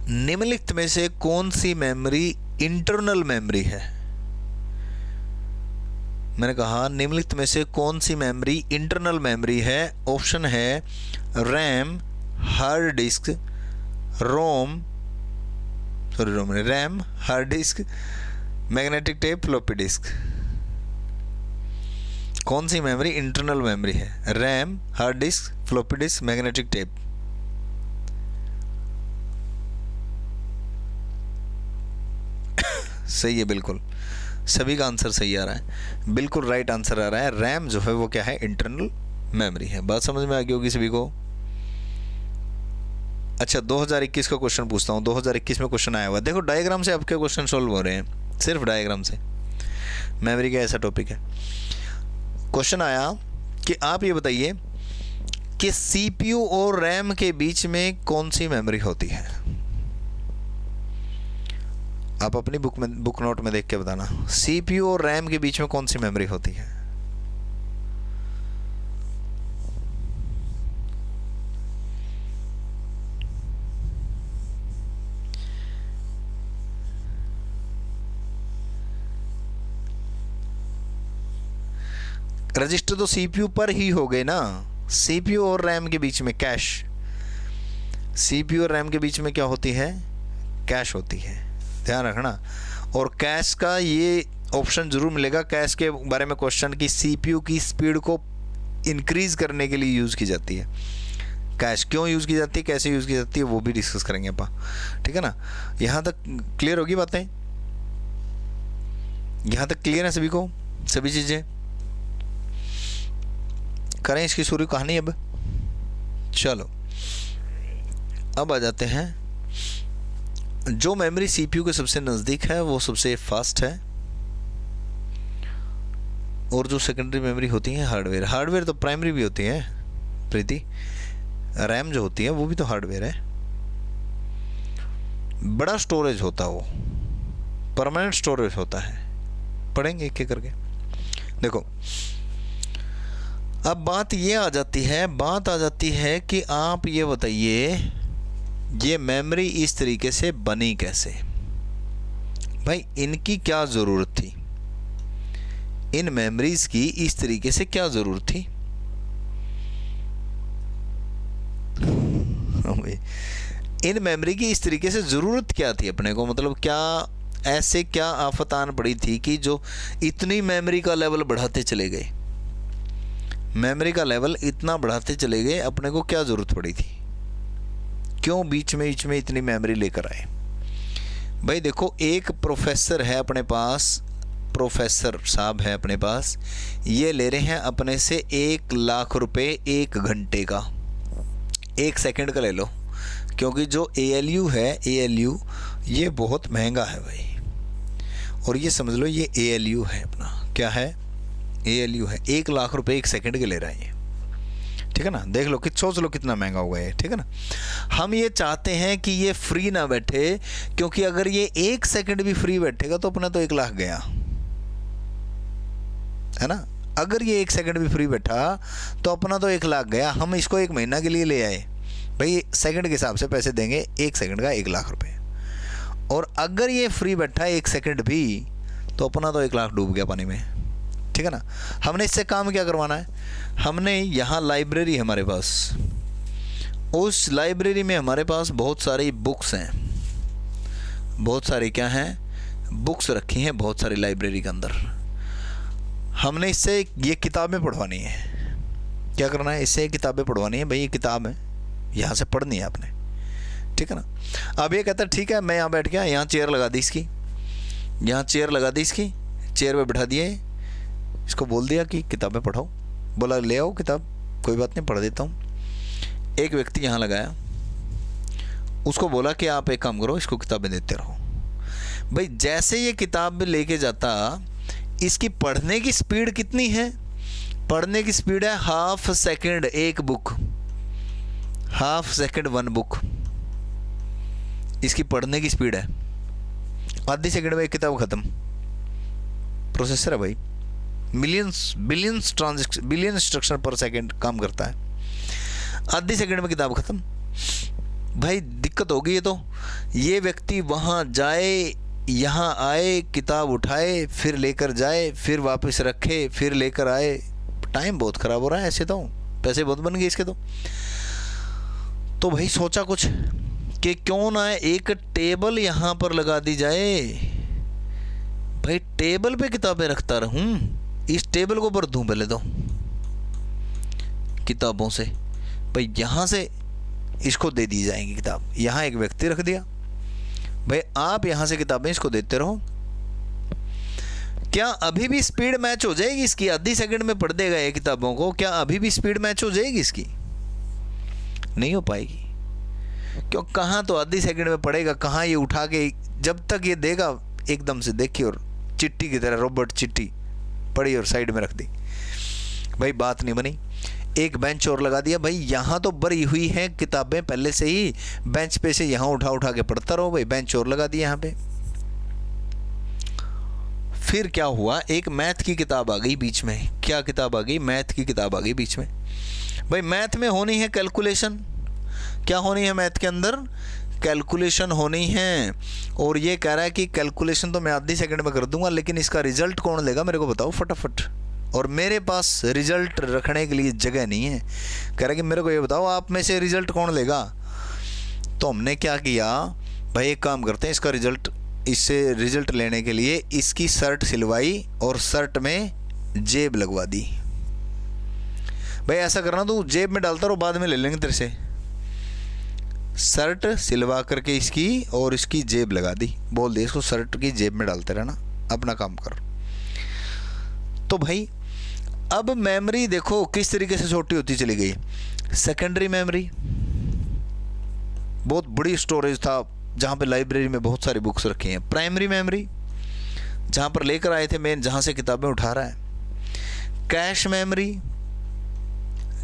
निम्नलिखित में से कौन सी मेमोरी इंटरनल मेमोरी है? मैंने कहा निम्नलिखित में से कौन सी मेमोरी इंटरनल मेमोरी है? ऑप्शन है RAM, hard disk, RAM, hard disk, magnetic tape, floppy disk. कौन सी मेमोरी इंटरनल मेमोरी है? RAM, hard disk, floppy disk, magnetic tape. सही है, बिल्कुल सभी का आंसर सही आ रहा है, बिल्कुल राइट आंसर आ रहा है। रैम जो है वो क्या है? इंटरनल मेमोरी है। बात समझ में आ गई होगी सभी को। अच्छा 2021 का क्वेश्चन पूछता हूँ। 2021 में क्वेश्चन आया हुआ, देखो डायग्राम से आपके क्वेश्चन सॉल्व हो रहे हैं, सिर्फ डायग्राम से। मेमोरी का ऐसा टॉपिक है। क्वेश्चन आया कि आप ये बताइए कि सीपीयू और रैम के बीच में कौन सी मेमोरी होती है? आप अपनी बुक नोट में देख के बताना, सीपीयू और रैम के बीच में कौन सी मेमोरी होती है? रजिस्टर तो सीपीयू पर ही हो गए ना, सीपीयू और रैम के बीच में कैश, सीपीयू और रैम के बीच में क्या होती है? कैश होती है, ध्यान रखना। और कैश का ये ऑप्शन जरूर मिलेगा, कैश के बारे में क्वेश्चन की सीपीयू की स्पीड को इंक्रीज करने के लिए यूज़ की जाती है। कैश क्यों यूज़ की जाती है, कैसे यूज़ की जाती है, वो भी डिस्कस करेंगे अपन, ठीक है ना। यहाँ तक क्लियर होगी बातें? यहाँ तक क्लियर है सभी को? सभी चीज़ें करें इसकी शुरू कहानी। अब चलो अब आ जाते हैं, जो मेमोरी सीपीयू के सबसे नज़दीक है वो सबसे फास्ट है, और जो सेकेंडरी मेमोरी होती है हार्डवेयर, हार्डवेयर तो प्राइमरी भी होती है प्रीति, रैम जो होती है वो भी तो हार्डवेयर है। बड़ा स्टोरेज होता है वो, परमानेंट स्टोरेज होता है। पढ़ेंगे एक एक करके। देखो अब बात ये आ जाती है कि आप ये बताइए ये मेमोरी इस तरीके से बनी कैसे? भाई इनकी क्या ज़रूरत थी? इन मेमोरीज की इस तरीके से क्या ज़रूरत थी? इन मेमोरी की इस तरीके से ज़रूरत क्या थी अपने को? मतलब क्या ऐसे क्या आफत आन पड़ी थी कि जो इतनी मेमोरी का लेवल बढ़ाते चले गए? मेमोरी का लेवल इतना बढ़ाते चले गए, अपने को क्या ज़रूरत पड़ी थी? क्यों बीच में इतनी मेमोरी लेकर आए? भाई देखो, एक प्रोफेसर है अपने पास, प्रोफेसर साहब है अपने पास, ये ले रहे हैं अपने से 1 लाख रुपए 1 घंटे का, 1 सेकंड का ले लो, क्योंकि जो ALU है, ALU ये बहुत महंगा है भाई। और ये समझ लो ये ALU है अपना, क्या है? ALU है। 1 लाख रुपए 1 सेकंड के ले रहा है ये, ठीक है ना। देख लो कि सोच लो कितना महंगा होगा ये, ठीक है ना। हम ये चाहते हैं कि ये फ्री ना बैठे, क्योंकि अगर ये 1 सेकंड भी फ्री बैठेगा तो अपना तो 1 लाख गया, है ना। अगर ये 1 सेकंड भी फ्री बैठा तो अपना तो 1 लाख गया। हम इसको 1 महीना के लिए ले आए, भाई सेकंड के हिसाब से पैसे देंगे, 1 सेकंड का 1 लाख रुपए। और अगर ये फ्री बैठा 1 सेकंड भी तो अपना तो 1 लाख डूब गया पानी में, ठीक है ना। हमने इससे काम क्या करवाना है? हमने यहाँ लाइब्रेरी हमारे पास, उस लाइब्रेरी में हमारे पास बहुत सारी बुक्स हैं, बहुत सारी क्या हैं? बुक्स रखी हैं बहुत सारी लाइब्रेरी के अंदर। हमने इससे ये किताबें पढ़वानी है। क्या करना है? इससे किताबें पढ़वानी है, भाई ये किताब है, यहाँ से पढ़नी है आपने, ठीक है ना। अब ये कहता है ठीक है, मैं यहाँ बैठ गया, यहाँ चेयर लगा दी इसकी, यहाँ चेयर लगा दी इसकी, चेयर पे बिठा दिए, इसको बोल दिया कि किताबें पढ़ाओ, बोला ले आओ किताब, कोई बात नहीं पढ़ देता हूँ। एक व्यक्ति यहाँ लगाया, उसको बोला कि आप एक काम करो, इसको किताबें देते रहो। भाई जैसे ये किताब में लेके जाता, इसकी पढ़ने की स्पीड कितनी है? पढ़ने की स्पीड है हाफ सेकंड एक book, half second one book, इसकी पढ़ने की स्पीड है। आधी सेकंड में एक किताब खत्म। प्रोसेसर है भाई, millions billions transaction, billion instruction पर सेकंड काम करता है, आधी सेकंड में किताब खत्म। भाई दिक्कत हो गई है। तो ये व्यक्ति वहाँ जाए, यहाँ आए, किताब उठाए, फिर लेकर जाए, फिर वापस रखे, फिर लेकर आए, टाइम बहुत ख़राब हो रहा है। ऐसे तो पैसे बहुत बन गए इसके। तो भाई सोचा कुछ कि क्यों ना एक टेबल यहाँ पर लगा दी जाए। भाई टेबल पे किताबें रखता रहूँ, इस टेबल को भर दूँ पहले तो किताबों से। भाई यहाँ से इसको दे दी जाएंगी किताब, यहाँ एक व्यक्ति रख दिया, भाई आप यहाँ से किताबें इसको देते रहो। क्या अभी भी स्पीड मैच हो जाएगी इसकी? आधी सेकंड में पढ़ देगा ये किताबों को, क्या अभी भी स्पीड मैच हो जाएगी इसकी? नहीं हो पाएगी। क्यों? कहाँ तो आधी सेकंड में पढ़ेगा, कहाँ ये उठा के जब तक ये देगा एकदम से देखी और चिट्ठी की तरह रोबोट चिट्ठी पढ़ी और साइड में रख दी। भाई बात नहीं बनी। एक बेंच और लगा दिया, भाई यहाँ तो भरी हुई हैं किताबें पहले से ही, बेंच पे से यहाँ उठा उठा के पढ़ता रहो। भाई बेंच और लगा दिया यहाँ पे। फिर क्या हुआ, एक मैथ की किताब आ गई बीच में। क्या किताब आ गई? मैथ की किताब आ गई बीच में। भाई मैथ में होनी है कैलकुलेशन। क्या होनी है मैथ के अंदर? कैलकुलेशन होनी है। और ये कह रहा है कि कैलकुलेशन तो मैं आधी सेकंड में कर दूंगा, लेकिन इसका रिजल्ट कौन लेगा मेरे को बताओ फटाफट। और मेरे पास रिजल्ट रखने के लिए जगह नहीं है। कह रहा है कि मेरे को ये बताओ आप में से रिजल्ट कौन लेगा। तो हमने क्या किया, भाई एक काम करते हैं, इसका रिजल्ट, इससे रिजल्ट लेने के लिए इसकी शर्ट सिलवाई और शर्ट में जेब लगवा दी। भाई ऐसा करना, तू जेब में डालता रहो, बाद में ले लेंगे तेरे से। शर्ट सिलवा करके इसकी और इसकी जेब लगा दी, बोल दे इसको शर्ट की जेब में डालते रहना, अपना काम कर। तो भाई अब मेमोरी देखो किस तरीके से छोटी होती चली गई। सेकेंडरी मेमोरी, बहुत बड़ी स्टोरेज था जहाँ पे लाइब्रेरी में बहुत सारी बुक्स रखी हैं। प्राइमरी मेमोरी, जहाँ पर लेकर आए थे मेन, जहाँ से किताबें उठा रहा है। कैश मेमोरी,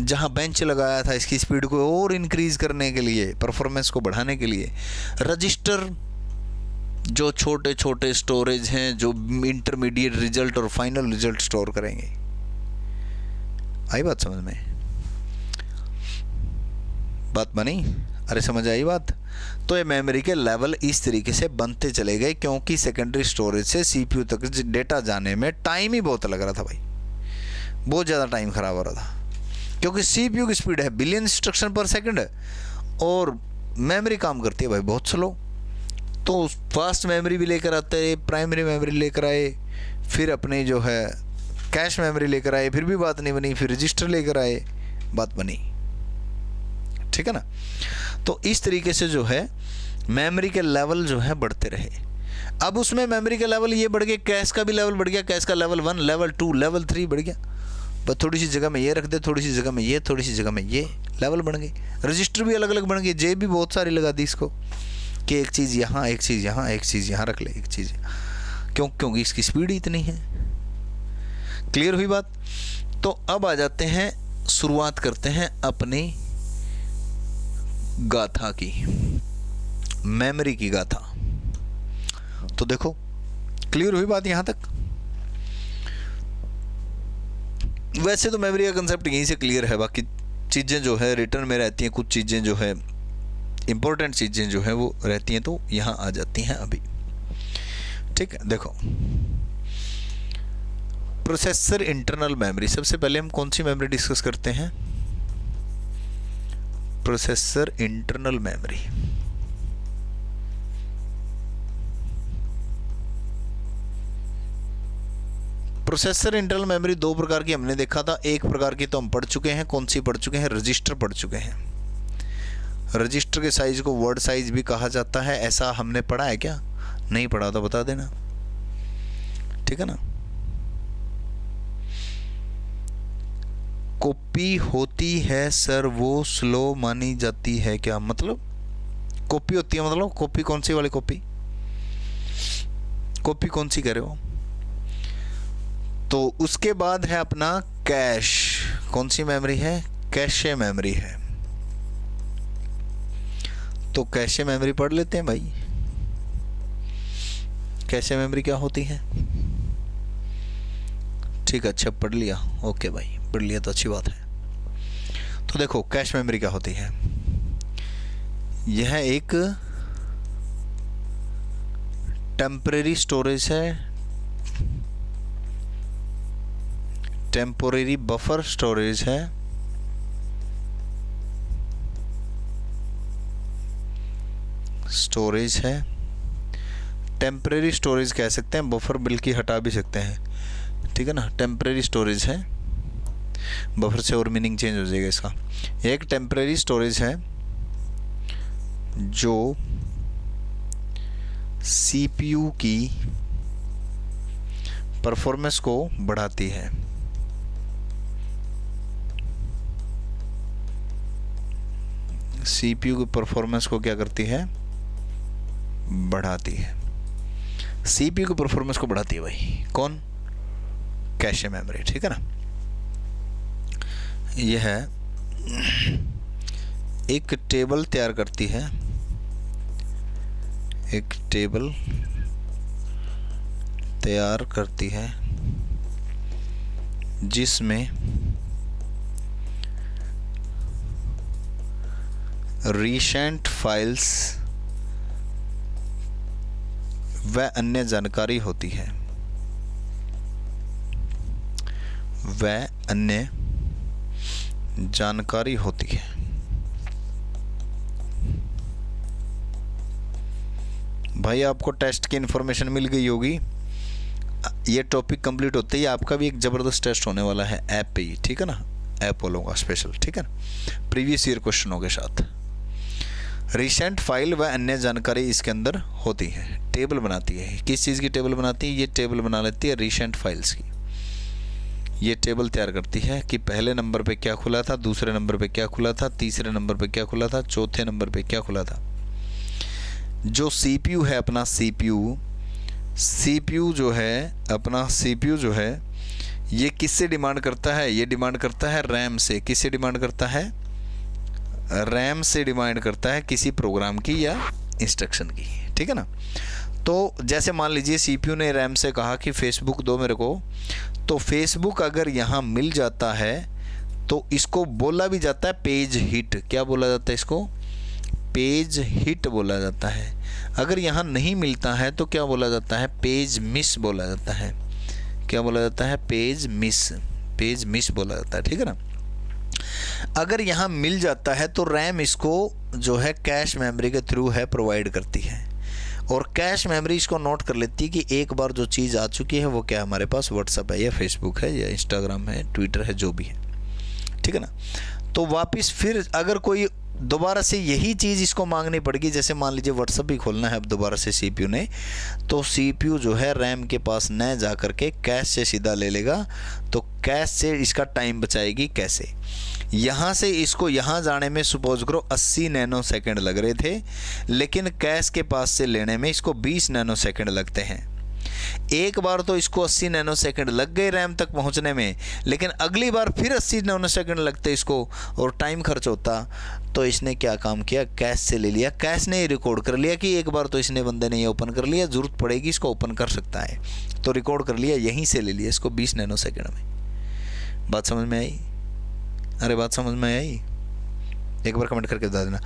जहाँ बेंच लगाया था इसकी स्पीड को और इंक्रीज करने के लिए, परफॉर्मेंस को बढ़ाने के लिए। रजिस्टर, जो छोटे छोटे स्टोरेज हैं जो इंटरमीडिएट रिजल्ट और फाइनल रिजल्ट स्टोर करेंगे। आई बात समझ में? बात बनी? अरे समझ आई बात? तो ये मेमोरी के लेवल इस तरीके से बनते चले गए, क्योंकि सेकेंडरी स्टोरेज से सीपीयू तक डेटा जाने में टाइम ही बहुत लग रहा था भाई, बहुत ज़्यादा टाइम खराब हो रहा था। क्योंकि सीपीयू की स्पीड है बिलियन इंस्ट्रक्शन पर सेकंड और मेमोरी काम करती है भाई बहुत स्लो। तो फास्ट मेमोरी भी लेकर आते, प्राइमरी मेमोरी लेकर आए, फिर अपने जो है कैश मेमोरी लेकर आए, फिर भी बात नहीं बनी, फिर रजिस्टर लेकर आए, बात बनी। ठीक है ना? तो इस तरीके से जो है मेमोरी के लेवल जो है बढ़ते रहे। अब उसमें मेमोरी का लेवल ये बढ़ गया, कैश का भी लेवल बढ़ गया, कैश का लेवल 1, लेवल 2, लेवल 3 बढ़ गया। बस थोड़ी सी जगह में ये रख दे, थोड़ी सी जगह में ये, थोड़ी सी जगह में ये, लेवल बढ़ गई। रजिस्टर भी अलग अलग बन गई, जेब भी बहुत सारी लगा दी इसको कि एक चीज़ यहाँ, एक चीज़ यहाँ, एक चीज़ यहाँ रख ले, एक चीज़, क्योंकि इसकी स्पीड इतनी है। क्लियर हुई बात? तो अब आ जाते हैं, शुरुआत करते हैं अपनी गाथा की, मेमोरी की गाथा। तो देखो क्लियर हुई बात यहाँ तक? वैसे तो मेमोरी का कंसेप्ट यहीं से क्लियर है, बाकी चीज़ें जो है रिटर्न में रहती हैं, कुछ चीज़ें जो है इंपॉर्टेंट चीज़ें जो है वो रहती हैं, तो यहाँ आ जाती हैं अभी। ठीक है, देखो प्रोसेसर इंटरनल मेमोरी। सबसे पहले हम कौन सी मेमोरी डिस्कस करते हैं? Processor internal memory. Processor internal memory दो प्रकार की हमने देखा था। एक प्रकार की तो हम पढ़ चुके हैं, कौन सी पढ़ चुके हैं? रजिस्टर पढ़ चुके हैं। रजिस्टर के साइज को वर्ड साइज भी कहा जाता है, ऐसा हमने पढ़ा है क्या? नहीं पढ़ा तो बता देना, ठीक है ना? कॉपी होती है सर वो स्लो मानी जाती है क्या? मतलब कॉपी होती है, मतलब कॉपी कौन सी वाली कॉपी? कॉपी कौन सी करे हो। तो उसके बाद है अपना कैश। कौन सी मेमोरी है? कैशे मेमोरी है। तो कैशे मेमोरी पढ़ लेते हैं भाई। कैशे मेमोरी क्या होती है? ठीक है, अच्छा पढ़ लिया, ओके भाई, पढ़ लिया तो अच्छी बात है। तो देखो कैश मेमोरी क्या होती है। यह एक टेम्परेरी स्टोरेज है, टेम्पोरेरी बफर स्टोरेज है, स्टोरेज है। टेम्परेरी स्टोरेज कह सकते हैं, बफर बल्कि हटा भी सकते हैं, ठीक है ना। टेम्परेरी स्टोरेज है, बफर से और मीनिंग चेंज हो जाएगा इसका। एक टेम्परेरी स्टोरेज है जो सीपीयू की परफॉर्मेंस को बढ़ाती है। सीपीयू की परफॉर्मेंस को क्या करती है? बढ़ाती है। सीपीयू की परफॉर्मेंस को बढ़ाती है भाई कौन? कैशे मेमोरी, ठीक है ना। यह एक टेबल तैयार करती है, एक टेबल तैयार करती है जिसमें रीसेंट फाइल्स व अन्य जानकारी होती है, व अन्य जानकारी होती है। भाई आपको टेस्ट की इंफॉर्मेशन मिल गई होगी। ये टॉपिक कंप्लीट होते ही आपका भी एक ज़बरदस्त टेस्ट होने वाला है ऐप पे ही, ठीक है ना। ऐप बोलूँगा स्पेशल, ठीक है ना, प्रीवियस ईयर क्वेश्चनों के साथ। रिसेंट फाइल व अन्य जानकारी इसके अंदर होती है। टेबल बनाती है, किस चीज़ की टेबल बनाती है? ये टेबल बना लेती है रिसेंट फाइल्स की। ये टेबल तैयार करती है कि पहले नंबर पे क्या खुला था, दूसरे नंबर पे क्या खुला था, तीसरे नंबर पे क्या खुला था, चौथे नंबर पे क्या खुला था। जो सीपीयू है अपना, सीपीयू जो है अपना, सीपीयू जो है ये किससे डिमांड करता है? ये डिमांड करता है रैम से। किससे डिमांड करता है? रैम से डिमांड करता है किसी प्रोग्राम की या इंस्ट्रक्शन की, ठीक है ना। तो जैसे मान लीजिए सीपीयू ने रैम से कहा कि फेसबुक दो मेरे को, तो फेसबुक अगर यहाँ मिल जाता है तो इसको बोला भी जाता है पेज हिट। क्या बोला जाता है इसको? पेज हिट बोला जाता है। अगर यहाँ नहीं मिलता है तो क्या बोला जाता है? पेज मिस बोला जाता है। क्या बोला जाता है? पेज मिस बोला जाता है, ठीक है ना। अगर यहाँ मिल जाता है तो रैम इसको जो है कैश मेमोरी के थ्रू है प्रोवाइड करती है, और कैश मेमोरी इसको नोट कर लेती है कि एक बार जो चीज़ आ चुकी है वो क्या हमारे पास व्हाट्सएप है या फेसबुक है या इंस्टाग्राम है, ट्विटर है, जो भी है, ठीक है ना। तो वापस फिर अगर कोई दोबारा से यही चीज़ इसको मांगनी पड़ेगी, जैसे मान लीजिए व्हाट्सएप भी खोलना है अब दोबारा से सीपीयू ने, तो सीपीयू जो है रैम के पास न जा कर के कैश से सीधा ले लेगा। तो कैश से इसका टाइम बचाएगी। कैसे? यहाँ से इसको यहाँ जाने में सपोज करो 80 नैनो सेकेंड लग रहे थे, लेकिन कैश के पास से लेने में इसको 20 नैनो सेकेंड लगते हैं। एक बार तो इसको 80 नैनो सेकंड लग गए रैम तक पहुंचने में, लेकिन अगली बार फिर 80 नैनो सेकंड लगते इसको और टाइम खर्च होता। तो इसने क्या काम किया? कैश से ले लिया। कैश ने रिकॉर्ड कर लिया कि एक बार तो इसने बंदे ने ये ओपन कर लिया, ज़रूरत पड़ेगी इसको ओपन कर सकता है, तो रिकॉर्ड कर लिया, यहीं से ले लिया इसको 20 नैनो सेकंड में। बात समझ में आई? अरे बात समझ में आई? एक बार कमेंट करके बता देना।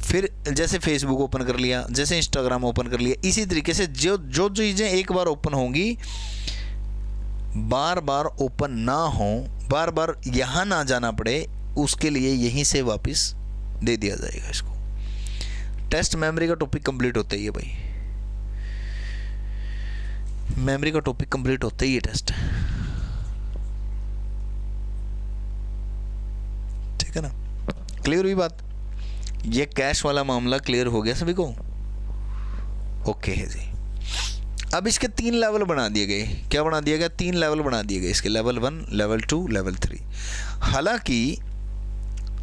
फिर जैसे फेसबुक ओपन कर लिया, जैसे इंस्टाग्राम ओपन कर लिया, इसी तरीके से जो चीज़ें एक बार ओपन होंगी, बार बार ओपन ना हो, बार बार यहाँ ना जाना पड़े, उसके लिए यहीं से वापस दे दिया जाएगा इसको। टेस्ट मेमोरी का टॉपिक कंप्लीट होता ही है भाई, मेमोरी का टॉपिक कंप्लीट होता ही है टेस्ट, ठीक है ना। क्लियर हुई बात? ये कैश वाला मामला क्लियर हो गया सभी को? ओके है जी। अब इसके 3 लेवल बना दिए गए। क्या बना दिया गया? 3 लेवल बना दिए गए इसके, लेवल 1, लेवल 2, लेवल 3। हालांकि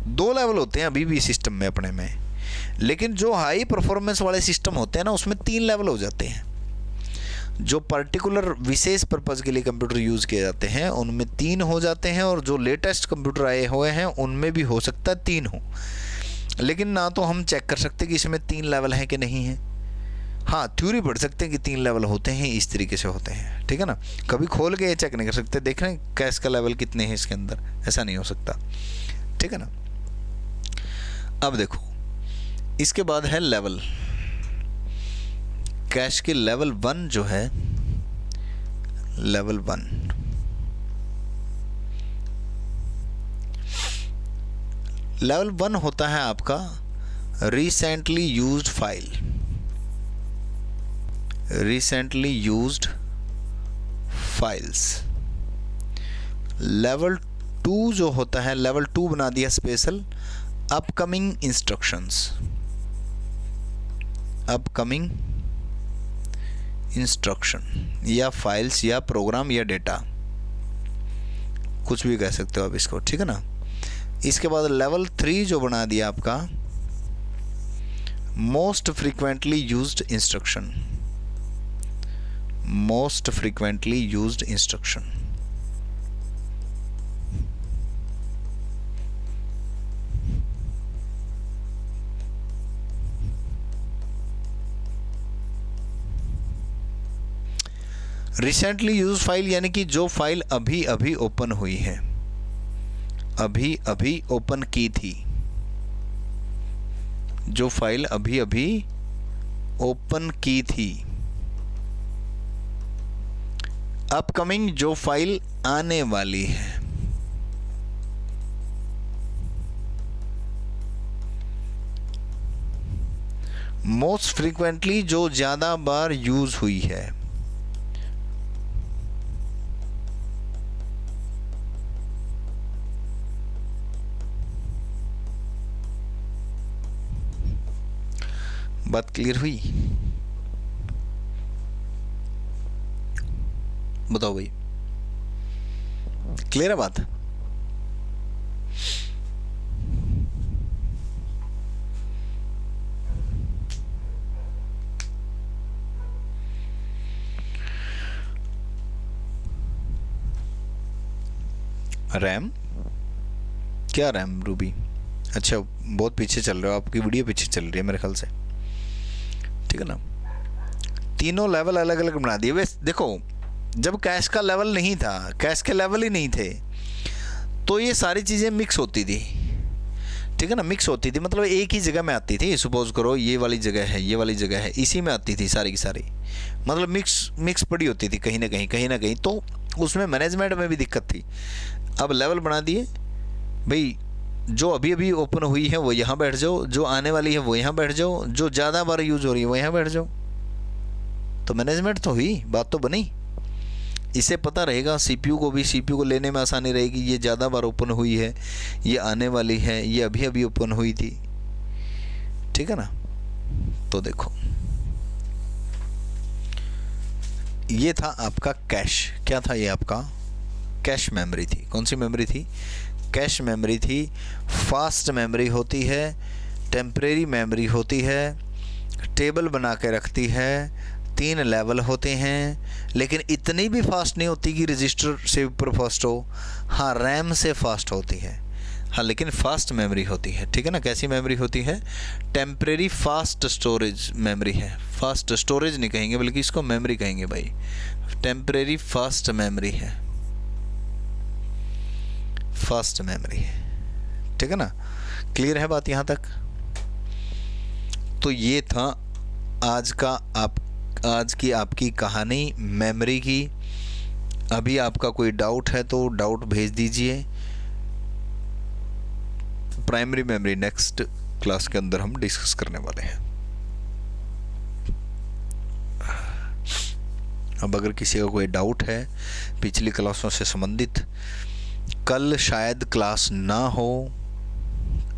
2 लेवल होते हैं अभी भी सिस्टम में अपने में, लेकिन जो हाई परफॉर्मेंस वाले सिस्टम होते हैं ना, उसमें 3 लेवल हो जाते हैं। जो पर्टिकुलर विशेष पर्पज़ के लिए कंप्यूटर यूज़ किए जाते हैं उनमें 3 हो जाते हैं, और जो लेटेस्ट कंप्यूटर आए हुए हैं उनमें भी हो सकता है 3 हो, लेकिन ना तो हम चेक कर सकते कि इसमें 3 लेवल हैं कि नहीं है। हाँ, थ्योरी पढ़ सकते हैं कि 3 लेवल होते हैं, इस तरीके से होते हैं, ठीक है ना। कभी खोल के ये चेक नहीं कर सकते, देख रहे हैं कैश का लेवल कितने हैं इसके अंदर, ऐसा नहीं हो सकता, ठीक है ना। अब देखो, इसके बाद है लेवल। कैश के लेवल 1 जो है, लेवल 1, लेवल 1 होता है आपका recently used file, recently used files. Level 2 जो होता है, लेवल 2 बना दिया special, upcoming instructions, upcoming instruction, या फाइल्स या प्रोग्राम या डेटा, कुछ भी कह सकते हो आप इसको, ठीक है ना। इसके बाद लेवल 3 जो बना दिया आपका, most frequently used instruction, most frequently used instruction. Recently use file यानी कि जो फाइल अभी अभी ओपन हुई है, अभी अभी ओपन की थी, जो फाइल अभी अभी ओपन की थी। अपकमिंग जो फाइल आने वाली है। मोस्ट फ्रीक्वेंटली जो ज़्यादा बार यूज हुई है। बात क्लियर हुई? बताओ भाई, क्लियर है बात? रैम, क्या रैम रूबी? अच्छा, बहुत पीछे चल रहे हो, आपकी वीडियो पीछे चल रही है मेरे ख्याल से, ठीक है ना। तीनों लेवल अलग अलग बना दिए। वैसे देखो, जब कैश का लेवल नहीं था, कैश के लेवल ही नहीं थे, तो ये सारी चीज़ें मिक्स होती थी, ठीक है ना, मिक्स होती थी, मतलब एक ही जगह में आती थी। सपोज करो ये वाली जगह है, ये वाली जगह है, इसी में आती थी सारी की सारी, मतलब मिक्स पड़ी होती थी कहीं ना कहीं, तो उसमें मैनेजमेंट में भी दिक्कत थी। अब लेवल बना दिए भाई, जो अभी अभी ओपन हुई है वो यहाँ बैठ जाओ, जो आने वाली है वो यहाँ बैठ जाओ, जो ज़्यादा बार यूज हो रही है वो यहाँ बैठ जाओ, तो मैनेजमेंट तो हुई, बात तो बनी। इससे पता रहेगा सीपीयू को भी, सीपीयू को लेने में आसानी रहेगी, ये ज़्यादा बार ओपन हुई है, ये आने वाली है, ये अभी अभी ओपन हुई थी, ठीक है ना। तो देखो, ये था आपका कैश। क्या था ये? आपका कैश मेमोरी थी। कौन सी मेमोरी थी? कैश मेमोरी थी। फास्ट मेमोरी होती है, टेम्परेरी मेमोरी होती है, टेबल बना के रखती है, 3 लेवल होते हैं, लेकिन इतनी भी फास्ट नहीं होती कि रजिस्टर से ऊपर फास्ट हो। हाँ, रैम से फास्ट होती है, हाँ, लेकिन फास्ट मेमोरी होती है, ठीक है ना। कैसी मेमोरी होती है? टेम्परेरी फास्ट स्टोरेज मेमोरी है। फास्ट स्टोरेज नहीं कहेंगे, बल्कि इसको मेमोरी कहेंगे भाई। टेम्परेरी फास्ट मेमोरी है, फास्ट मेमोरी है, ठीक है ना। क्लियर है बात यहाँ तक? तो ये था आज की आपकी कहानी मेमोरी की। अभी आपका कोई डाउट है तो डाउट भेज दीजिए। प्राइमरी मेमोरी नेक्स्ट क्लास के अंदर हम डिस्कस करने वाले हैं। अब अगर किसी का कोई डाउट है पिछली क्लासों से संबंधित, कल शायद क्लास ना हो,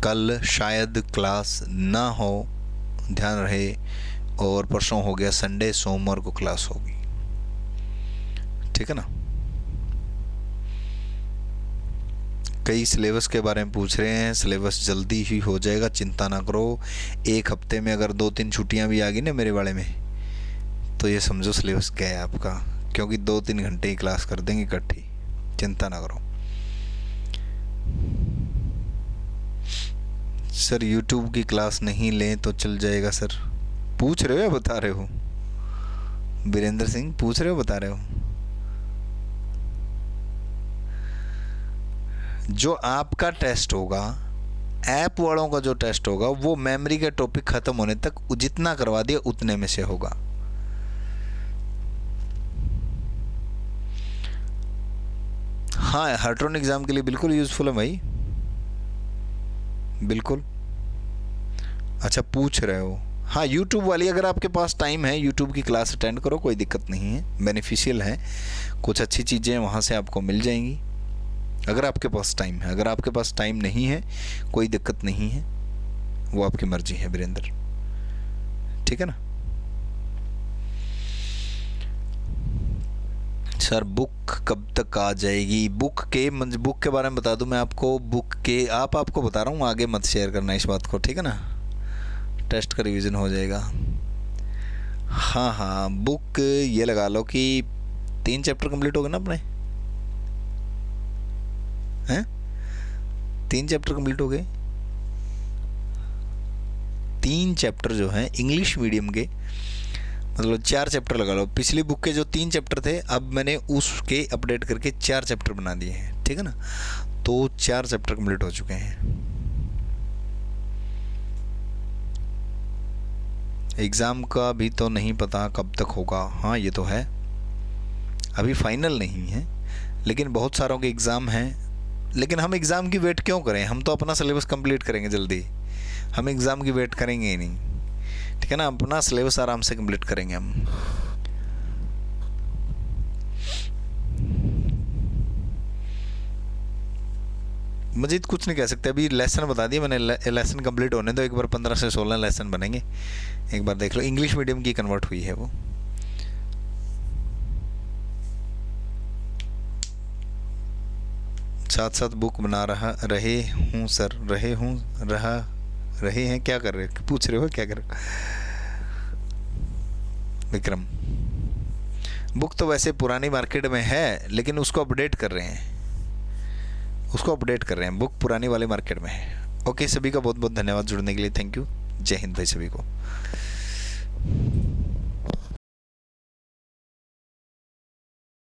कल शायद क्लास ना हो, ध्यान रहे। और परसों हो गया संडे, सोमवार को क्लास होगी, ठीक है ना। कई सिलेबस के बारे में पूछ रहे हैं, सिलेबस जल्दी ही हो जाएगा, चिंता ना करो। 1 हफ्ते में अगर 2-3 छुट्टियां भी आ गई ना मेरे बारे में, तो ये समझो सिलेबस गया आपका, क्योंकि 2-3 घंटे की क्लास कर देंगे इकट्ठी, चिंता ना करो। सर यूट्यूब की क्लास नहीं लें तो चल जाएगा सर? पूछ रहे हो या बता रहे हो? वीरेंद्र सिंह पूछ रहे हो बता रहे हो? जो आपका टेस्ट होगा, ऐप वालों का जो टेस्ट होगा, वो मेमोरी का टॉपिक खत्म होने तक जितना करवा दिया उतने में से होगा। हाँ, हार्ट्रॉन एग्जाम के लिए बिल्कुल यूजफुल है भाई, बिल्कुल। अच्छा पूछ रहे हो, हाँ यूट्यूब वाली, अगर आपके पास टाइम है यूट्यूब की क्लास अटेंड करो, कोई दिक्कत नहीं है, बेनिफिशियल है, कुछ अच्छी चीज़ें वहाँ से आपको मिल जाएंगी अगर आपके पास टाइम है। अगर आपके पास टाइम नहीं है कोई दिक्कत नहीं है, वो आपकी मर्जी है वीरेंद्र, ठीक है ना। सर बुक कब तक आ जाएगी? बुक के बारे में बता दूं मैं आपको, बुक के आपको बता रहा हूँ, आगे मत शेयर करना इस बात को, ठीक है ना। टेस्ट का रिवीजन हो जाएगा। हाँ हाँ, बुक ये लगा लो कि 3 चैप्टर कंप्लीट हो गए ना अपने, हैं? 3 चैप्टर कंप्लीट हो गए। 3 चैप्टर जो हैं इंग्लिश मीडियम के, मतलब 4 चैप्टर लगा लो। पिछली बुक के जो 3 चैप्टर थे, अब मैंने उसके अपडेट करके 4 चैप्टर बना दिए हैं, ठीक है ना। तो 4 चैप्टर कंप्लीट हो चुके हैं। एग्ज़ाम का भी तो नहीं पता कब तक होगा। हाँ ये तो है, अभी फाइनल नहीं है, लेकिन बहुत सारों के एग्ज़ाम हैं। लेकिन हम एग्ज़ाम की वेट क्यों करें, हम तो अपना सिलेबस कंप्लीट करेंगे जल्दी, हम एग्ज़ाम की वेट करेंगे ही नहीं, ठीक है ना। अपना सिलेबस आराम से कंप्लीट करेंगे हम। मजीद कुछ नहीं कह सकते, अभी लेसन बता दिया मैंने, लेसन कंप्लीट होने दो, एक बार 15 से 16 लेसन बनेंगे, एक बार देख लो। इंग्लिश मीडियम की कन्वर्ट हुई है वो। साथ साथ बुक बना रहे हूँ सर, रहे हैं, क्या कर रहे हो, पूछ रहे हो क्या कर रहे हो? विक्रम, बुक तो वैसे पुरानी मार्केट में है, लेकिन उसको अपडेट कर रहे हैं, बुक पुरानी वाले मार्केट में है। ओके, सभी का बहुत बहुत धन्यवाद जुड़ने के लिए, थैंक यू, जय हिंद भाई सभी को।